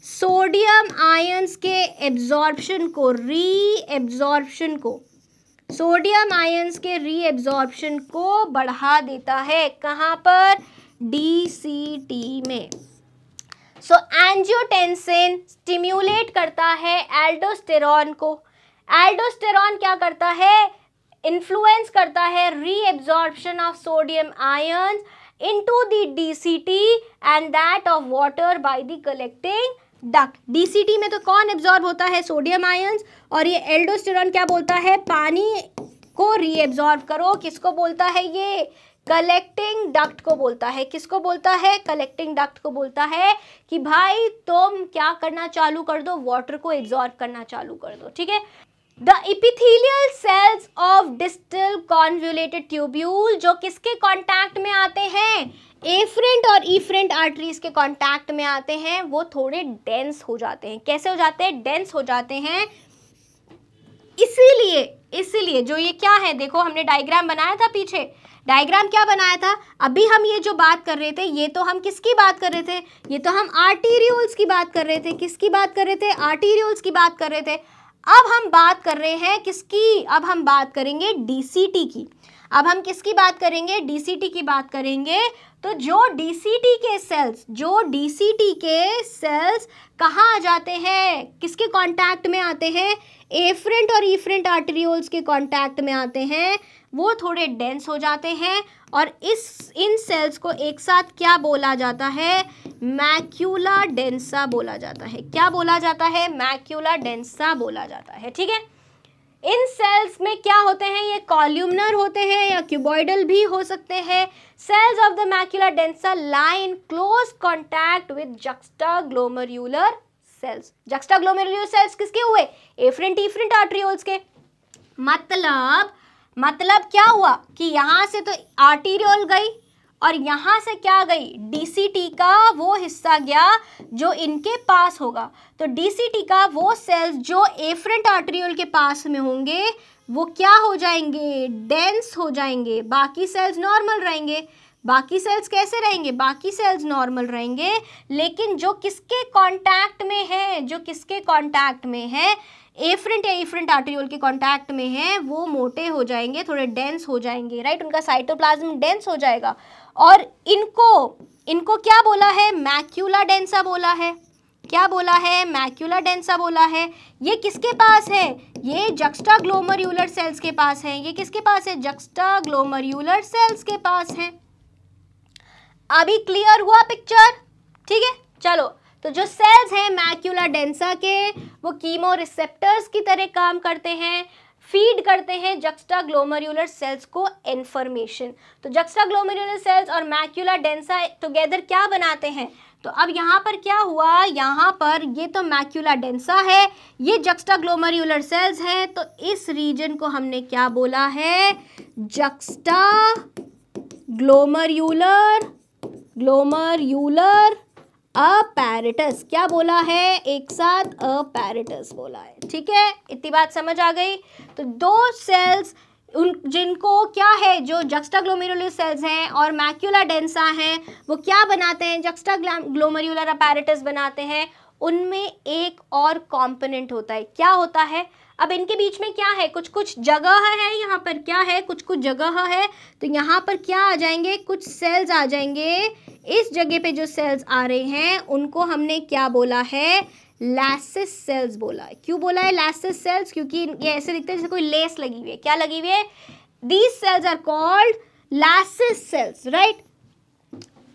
सोडियम आयंस के एब्जॉर्प्शन को बढ़ा देता है। कहाँ पर, डीसीटी में। सो एंजियोटेंसिन स्टिम्युलेट करता है एल्डोस्टेरॉन को। एल्डोस्टेरॉन क्या करता है, इन्फ्लुएंस करता है reabsorption of sodium ions into the DCT and that of water by the collecting duct. DCT में तो कौन एब्जॉर्ब होता है, सोडियम आयंस, और ये एल्डोस्टेरॉन क्या बोलता है, पानी को रीएब्जॉर्ब करो। किसको बोलता है ये, कलेक्टिंग डक्ट को बोलता है। किसको बोलता है, कलेक्टिंग डक्ट को बोलता है कि भाई तुम क्या करना चालू कर दो, वाटर को एब्जॉर्ब करना चालू कर दो। ठीक है। The epithelial cells of distal convoluted tubule, जो किसके कांटेक्ट में आते हैं, एफरेंट और इफरेंट आर्टरीज के कांटेक्ट में आते हैं, वो थोड़े डेंस हो जाते हैं। कैसे हो जाते हैं, डेंस हो जाते हैं। इसीलिए जो ये क्या है, देखो हमने डायग्राम बनाया था पीछे, डायग्राम क्या बनाया था, अभी हम ये जो बात कर रहे थे, ये तो हम किसकी बात कर रहे थे, ये तो हम आर्टीरियोल्स की बात कर रहे थे। किसकी बात कर रहे थे, आर्टीरियोल्स की बात कर रहे थे। अब हम बात कर रहे हैं किसकी, अब हम बात करेंगे डीसीटी की। अब हम किसकी बात करेंगे, डीसीटी की बात करेंगे। तो जो डीसीटी के सेल्स कहाँ आ जाते हैं, किसके कांटेक्ट में आते हैं, एफरेंट और इफरेंट आर्टेरियोल्स के कांटेक्ट में आते हैं, वो थोड़े डेंस हो जाते हैं। और इन सेल्स को एक साथ क्या बोला जाता है, मैक्यूला डेंसा बोला जाता है। क्या बोला जाता है, मैक्यूला डेंसा बोला जाता है। ठीक है। इन सेल्स में क्या होते हैं, ये कॉल्यूमनर होते हैं या क्यूबॉइडल भी हो सकते हैं। Cells of the macula densa lie in close contact with juxtaglomerular cells. Juxtaglomerular cells किसके हुए, एफरेंट इफरेंट आर्टरियोल्स के। मतलब क्या हुआ कि यहाँ से तो आर्टीरियोल गई और यहाँ से क्या गई, डीसीटी का वो हिस्सा गया जो इनके पास होगा। तो डीसीटी का वो सेल्स जो एफरेंट आर्टेरियोल के पास में होंगे वो क्या हो जाएंगे, डेंस हो जाएंगे। बाकी सेल्स नॉर्मल रहेंगे। बाकी सेल्स कैसे रहेंगे, बाकी सेल्स नॉर्मल रहेंगे, लेकिन जो किसके कांटेक्ट में है, जो किसके कांटेक्ट में है, एफरेंट या इफरेंट आर्टेरियोल के कांटेक्ट में है, वो मोटे हो जाएंगे, थोड़े डेंस हो जाएंगे। राइट, उनका साइटोप्लाज्म डेंस हो जाएगा। और इनको क्या बोला है, मैक्यूला डेंसा बोला है। क्या बोला है, मैक्यूला डेंसा बोला है। ये किसके पास है, ये जक्स्टाग्लोमेरुलर सेल्स के पास है। ये किसके पास है, जक्स्टाग्लोमेरुलर सेल्स के पास है। अभी क्लियर हुआ पिक्चर, ठीक है। चलो, तो जो सेल्स हैं मैक्यूला डेंसा के, वो कीमो रिसेप्टर्स की तरह काम करते हैं, फीड करते हैं जक्स्टाग्लोमेरुलर सेल्स को इन्फॉर्मेशन। तो जक्स्टाग्लोमेरुलर सेल्स और मैक्यूला डेंसा टुगेदर क्या बनाते हैं, तो अब यहाँ पर क्या हुआ, यहाँ पर ये तो मैक्यूला डेंसा है, ये जक्स्टाग्लोमेरुलर सेल्स हैं, तो इस रीजन को हमने क्या बोला है, ग्लोमर्यूलर अपैरेटस। क्या बोला है, एक साथ अपैरेटस बोला है। ठीक है, इतनी बात समझ आ गई। तो दो सेल्स जिनको क्या है, जो जक्स्टाग्लोमेरुलर सेल्स हैं और मैक्यूला डेंसा हैं, वो क्या बनाते हैं, जक्स्टाग्लोमेरुलर अपैरेटस बनाते हैं। उनमें एक और कंपोनेंट होता है, क्या होता है, अब इनके बीच में क्या है, कुछ जगह है, यहाँ पर क्या है, कुछ जगह है। तो यहाँ पर क्या आ जाएंगे, कुछ सेल्स आ जाएंगे। इस जगह पे जो सेल्स आ रहे हैं उनको हमने क्या बोला है, लैसिस सेल्स बोला है। क्यों बोला है लैसिस सेल्स, क्योंकि ये ऐसे दिखते हैं जैसे कोई लेस लगी हुई है। क्या लगी हुई है, these cells are called lacis cells. Right,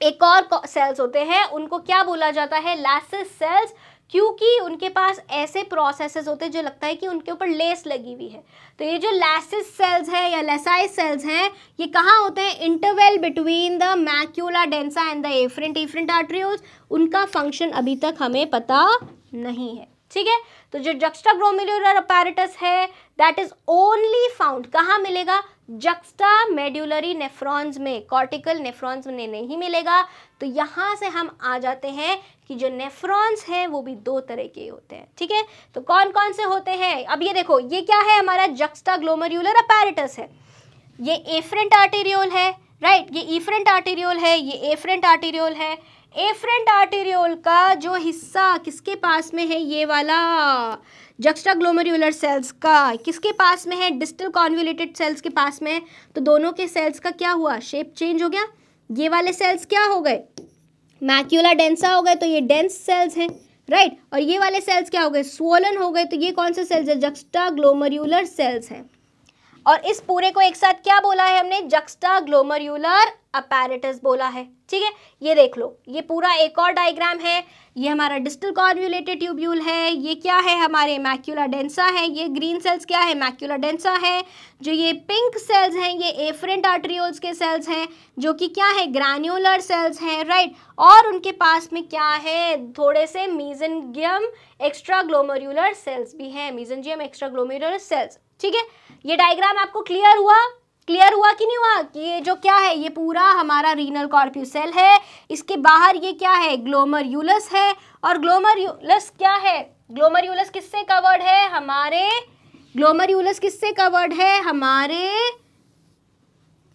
एक और सेल्स होते हैं उनको क्या बोला जाता है, लैसिस सेल्स, क्योंकि उनके पास ऐसे प्रोसेसेस होते हैं जो लगता है कि उनके ऊपर लेस लगी हुई है। तो ये जो लैसिस सेल्स है या लेसाई सेल्स हैं, ये कहाँ होते हैं, interval between the macula densa and the afferent arterioles. उनका फंक्शन अभी तक हमें पता नहीं है। ठीक है, तो जो जक्स्टाग्लोमेरुलर अपैरेटस है दैट इज ओनली फाउंड कहाँ मिलेगा, जक्स्टामेडुलरी नेफ्रॉन्स में, कॉर्टिकल नेफ्रॉन्स में नहीं मिलेगा। तो यहाँ से हम आ जाते हैं कि जो नेफ्रॉन्स हैं वो भी दो तरह के होते हैं। ठीक है, तो कौन कौन से होते हैं, अब ये देखो, ये क्या है, हमारा जक्स्टाग्लोमेरुलर अपैरेटस है, ये एफरेंट आर्टेरियोल है। राइट, ये इफरेंट आर्टेरियोल है, ये एफरेंट आर्टेरियोल है। एफरेंट आर्टेरियोल का जो हिस्सा किसके पास में है, ये वाला जक्स्टाग्लोमेरुलर सेल्स का किसके पास में है, डिस्टल कॉन्वोल्यूटेड सेल्स के पास में है। तो दोनों के सेल्स का क्या हुआ, शेप चेंज हो गया। ये वाले सेल्स क्या हो गए, मैक्यूला डेंसा हो गए तो ये डेंस सेल्स हैं, राइट। और ये वाले सेल्स क्या हो गए, स्वोलन हो गए, तो ये कौन से सेल्स है, जक्स्टा ग्लोमर्यूलर सेल्स हैं। और इस पूरे को एक साथ क्या बोला है हमने, जक्स्टा ग्लोमर्यूलर अपैरेटस बोला है, ठीक है। ये देख लो, ये पूरा एक और डायग्राम है, ये हमारा डिस्टल कॉन्वोल्यूटेड ट्यूब्यूल है, ये क्या है हमारे मैक्यूला डेंसा है, ये ग्रीन सेल्स क्या है, मैक्यूला डेंसा है, जो ये पिंक सेल्स हैं ये एफरेंट आर्टरियोल्स के सेल्स हैं, जो कि क्या है, ग्रैन्युलर सेल्स हैं, राइट। और उनके पास में क्या है, थोड़े से मीजेंजियम एक्स्ट्रा ग्लोमर्यूलर सेल्स भी हैं, मीजेंजियम एक्स्ट्रा ग्लोमर्यूलर सेल्स, ठीक है। ये डायग्राम आपको क्लियर हुआ कि नहीं हुआ, कि ये जो क्या है, ये पूरा हमारा रीनल कॉर्प्यूसेल है, इसके बाहर ये क्या है, ग्लोमर्यूलस है। और ग्लोमर्यूलस क्या है, ग्लोमर्यूलस किससे कवर्ड है, हमारे ग्लोमर्यूलस किससे कवर्ड है, हमारे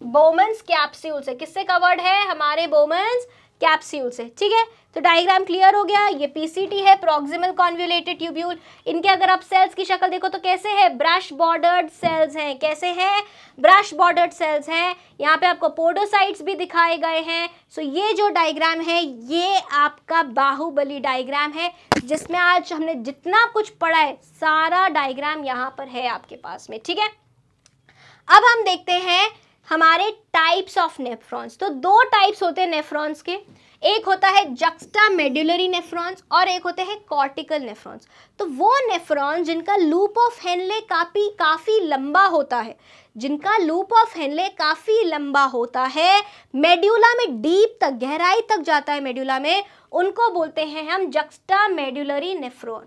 बोमन्स कैप्सूल से, किससे कवर्ड है, हमारे बोमन्स कैप्सूल से, ठीक है। तो डायग्राम क्लियर हो गया। ये पीसीटी है, प्रॉक्सिमल कॉन्वोल्यूटेड ट्यूब्यूल। इनके अगर आप सेल्स की शक्ल देखो तो कैसे है, ब्रश बॉर्डर्ड सेल्स हैं, कैसे हैं, ब्रश बॉर्डर्ड सेल्स हैं। यहाँ पे आपको पोडोसाइट्स भी दिखाए गए हैं। सो ये जो डायग्राम है ये आपका बाहुबली डायग्राम है, जिसमें आज हमने जितना कुछ पढ़ा है सारा डायग्राम यहाँ पर है आपके पास में, ठीक है। अब हम देखते हैं हमारे टाइप्स ऑफ नेफ्रॉन्स। तो दो टाइप्स होते हैं नेफ्रॉन्स के, एक होता है जक्स्टा मेडुलरी नेफ्रॉन्स और एक होते हैं कॉर्टिकल नेफ्रॉन्स। तो वो नेफ्रॉन जिनका लूप ऑफ हेनले काफ़ी लंबा होता है, जिनका लूप ऑफ हेनले काफ़ी लंबा होता है, मेड्यूला में डीप तक, गहराई तक जाता है मेड्यूला में, उनको बोलते हैं हम जक्स्टा मेडुलरी नेफ्रॉन,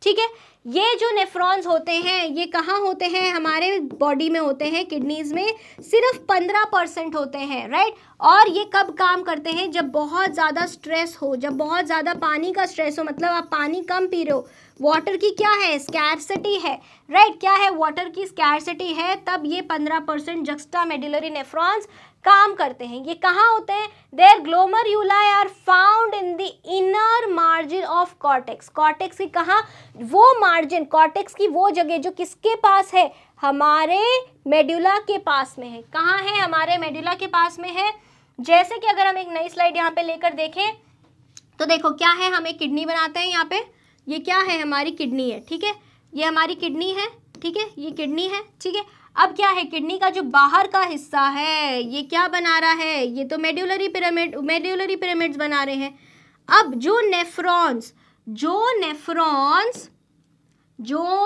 ठीक है। ये जो नेफ्रॉन्स होते हैं ये कहाँ होते हैं, हमारे बॉडी में होते हैं, किडनीज में सिर्फ 15% होते हैं, राइट। और ये कब काम करते हैं, जब बहुत ज़्यादा स्ट्रेस हो, जब बहुत ज़्यादा पानी का स्ट्रेस हो, मतलब आप पानी कम पी रहे हो, वाटर की क्या है, स्कैर्सिटी है, राइट। क्या है, वाटर की स्कैर्सिटी है, तब ये 15% जक्स्टा मेडुलरी नेफ्रॉन्स काम करते हैं। ये कहाँ होते हैं, there glomeruli are found in the inner margin of cortex. Cortex की कहाँ, वो मार्जिन, कॉर्टेक्स की वो जगह जो किसके पास है, हमारे मेडुला के पास में है। कहाँ है, हमारे मेडुला के पास में है। जैसे कि अगर हम एक नई स्लाइड यहाँ पे लेकर देखें तो देखो क्या है, हम एक किडनी बनाते हैं यहाँ पे, ये क्या है, हमारी किडनी है, ठीक है, ये हमारी किडनी है, ठीक है, ये किडनी है, ठीक है। अब क्या है, किडनी का जो बाहर का हिस्सा है ये क्या बना रहा है, ये तो मेडुलरी पिरामिड्स बना रहे हैं। अब जो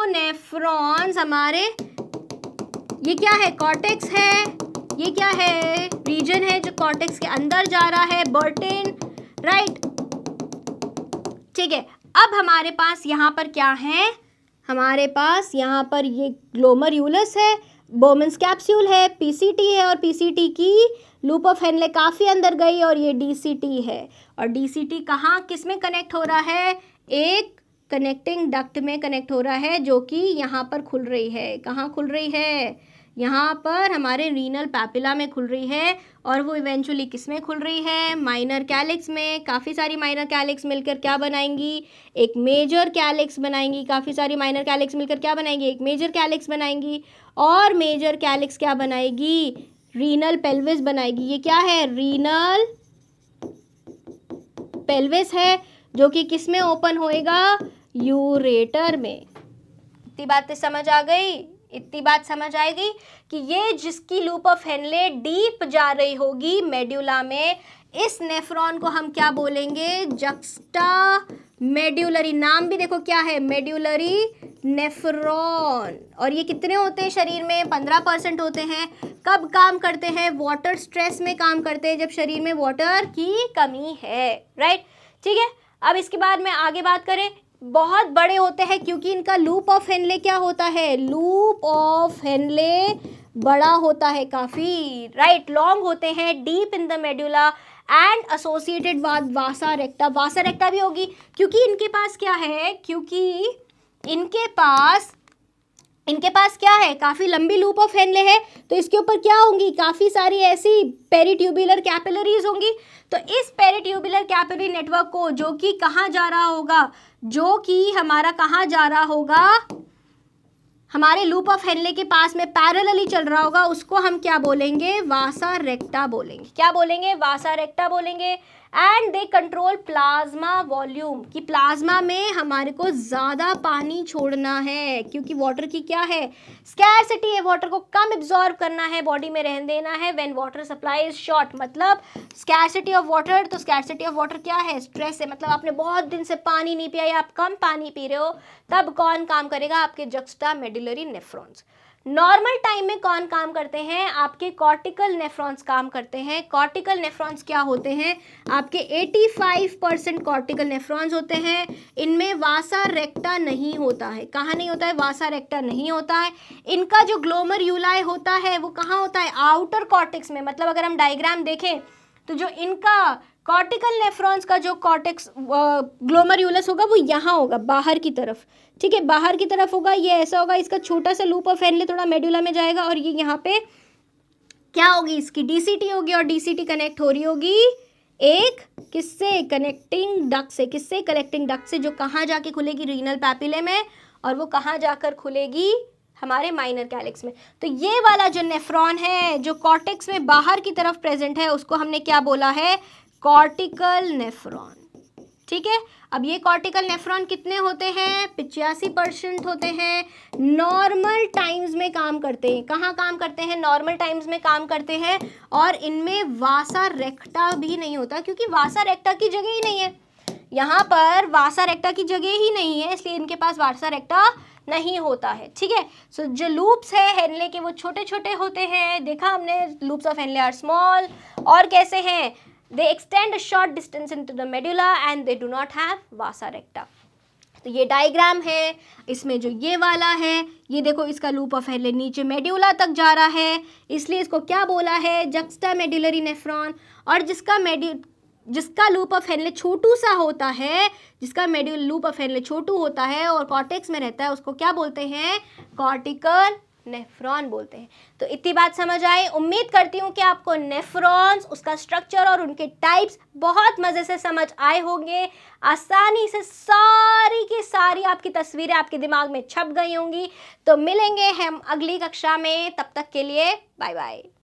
नेफ्रॉन्स हमारे, ये क्या है, कॉर्टेक्स है, ये क्या है, रीजन है जो कॉर्टेक्स के अंदर जा रहा है, बर्टिन, राइट, ठीक है। अब हमारे पास यहाँ पर क्या है, हमारे पास यहाँ पर ये ग्लोमर्यूलस है, बोमन्स कैप्सूल है, पीसीटी है, और पीसीटी की लूप ऑफ हेनले काफ़ी अंदर गई, और ये डीसीटी है। और डीसीटी कहाँ, किस में कनेक्ट हो रहा है, एक कनेक्टिंग डक्ट में कनेक्ट हो रहा है, जो कि यहाँ पर खुल रही है। कहाँ खुल रही है, यहाँ पर हमारे रीनल पैपिला में खुल रही है, और वो इवेंचुअली किस में खुल रही है, माइनर कैलिक्स में। काफ़ी सारी माइनर कैलिक्स मिलकर क्या बनाएंगी, एक मेजर कैलिक्स बनाएंगी। काफ़ी सारी माइनर कैलिक्स मिलकर क्या बनाएंगी, एक मेजर कैलिक्स बनाएंगी, और मेजर कैलिक्स क्या बनाएगी, रीनल पेल्विस बनाएगी। ये क्या है, रीनल पेल्विस है, जो कि किस में ओपन होएगा, यूरेटर में। इतनी बातें समझ आ गई, इतनी बात समझ आएगी कि ये जिसकी लूप ऑफ हेनले डीप जा रही होगी मेड्यूला में, इस नेफ्रॉन को हम क्या बोलेंगे, जक्स्टा मेड्युलरी। नाम भी देखो क्या है, मेड्युलरी नेफ्रॉन। और ये कितने होते हैं शरीर में, 15% होते हैं। कब काम करते हैं, वाटर स्ट्रेस में काम करते हैं, जब शरीर में वाटर की कमी है, राइट, ठीक है। अब इसके बाद में आगे बात करें, बहुत बड़े होते हैं क्योंकि इनका लूप ऑफ हेनले क्या होता है, लूप ऑफ हेनले बड़ा होता है काफ़ी, राइट, लॉन्ग होते हैं, deep in the medulla and associated with वासा रेक्टा। वासा रेक्टा भी होगी क्योंकि इनके पास क्या है, क्योंकि इनके पास क्या है, काफ़ी लंबी लूप ऑफ हेनले है, तो इसके ऊपर क्या होंगी, काफ़ी सारी ऐसी पेरिट्यूबुलर कैपिलरीज होंगी। तो इस पेरिट्यूबुलर कैपिलरी नेटवर्क को, जो कि कहाँ जा रहा होगा, जो कि हमारा कहाँ जा रहा होगा, हमारे लूप ऑफ हेनले के पास में पैरेलली चल रहा होगा, उसको हम क्या बोलेंगे, वासा रेक्टा बोलेंगे। क्या बोलेंगे, वासा रेक्टा बोलेंगे। And they control plasma volume, कि प्लाज्मा में हमारे को ज़्यादा पानी छोड़ना है, क्योंकि वाटर की क्या है, स्कैरसिटी है, वाटर को कम एब्जॉर्ब करना है, बॉडी में रहने देना है। When water supply is short, मतलब स्कैरसिटी ऑफ वाटर, तो स्कैरसिटी ऑफ वाटर क्या है, स्ट्रेस है, मतलब आपने बहुत दिन से पानी नहीं पिया या आप कम पानी पी रहे हो, तब कौन काम करेगा, आपके जुक्स्टा मेडुलरी नेफ्रॉन्स। नॉर्मल टाइम में कौन काम करते हैं, आपके कॉर्टिकल नेफ्रॉन्स काम करते हैं। कॉर्टिकल नेफ्रॉन्स क्या होते हैं, आपके 85% कॉर्टिकल नेफ्रॉन्स होते हैं। इनमें वासा रेक्टा नहीं होता है। कहाँ नहीं होता है, वासा रेक्टा नहीं होता है। इनका जो ग्लोमेरुलाई होता है वो कहाँ होता है, आउटर कॉर्टेक्स में। मतलब अगर हम डायग्राम देखें तो जो इनका कॉर्टिकल नेफ्रॉन्स का जो कॉर्टेक्स ग्लोमेरुलस होगा वो यहाँ होगा, बाहर की तरफ, ठीक है, बाहर की तरफ होगा, ये ऐसा होगा, इसका छोटा सा लूप ऑफ हेनले थोड़ा मेडुला में जाएगा और ये यहाँ पे क्या होगी, इसकी डीसीटी होगी, और डीसीटी कनेक्ट हो रही होगी एक किससे, कनेक्टिंग डक्ट से। किससे, कनेक्टिंग डक्ट से, जो कहाँ जाके खुलेगी, रीनल पैपिले में, और वो कहाँ जाकर खुलेगी, हमारे माइनर कैलिक्स में। तो ये वाला जो नेफ्रॉन है जो कॉर्टेक्स में बाहर की तरफ प्रेजेंट है, उसको हमने क्या बोला है, कॉर्टिकल नेफ्रॉन, ठीक है। अब ये कॉर्टिकल नेफ्रॉन कितने होते हैं, 85% होते हैं। नॉर्मल टाइम्स में काम करते हैं। कहाँ काम करते हैं, नॉर्मल टाइम्स में काम करते हैं। और इनमें वासा रेक्टा भी नहीं होता, क्योंकि वासा रेक्टा की जगह ही नहीं है, यहाँ पर वासा रेक्टा की जगह ही नहीं है, इसलिए इनके पास वासा रेक्टा नहीं होता है, ठीक है। सो जो लूप्स है हेनले के वो छोटे छोटे होते हैं, देखा हमने, loops of Henle are small. और कैसे हैं, they extend a short distance into the medulla and they do not have vasa recta। तो ये डायग्राम है, इसमें जो ये वाला है, ये देखो इसका लूप ऑफ हेनले नीचे मेड्यूला तक जा रहा है, इसलिए इसको क्या बोला है, जक्स्टा मेडुलरी नेफ्रॉन। और जिसका लूप ऑफ हेनले छोटू सा होता है, जिसका लूप ऑफ हेनले छोटू होता है और कॉर्टेक्स में रहता है, उसको क्या बोलते हैं, कॉर्टिकल नेफ्रॉन बोलते हैं। तो इतनी बात समझ आए। उम्मीद करती हूँ कि आपको नेफ्रॉन्स, उसका स्ट्रक्चर और उनके टाइप्स बहुत मज़े से समझ आए होंगे। आसानी से सारी की सारी आपकी तस्वीरें आपके दिमाग में छप गई होंगी। तो मिलेंगे हम अगली कक्षा में, तब तक के लिए बाय बाय।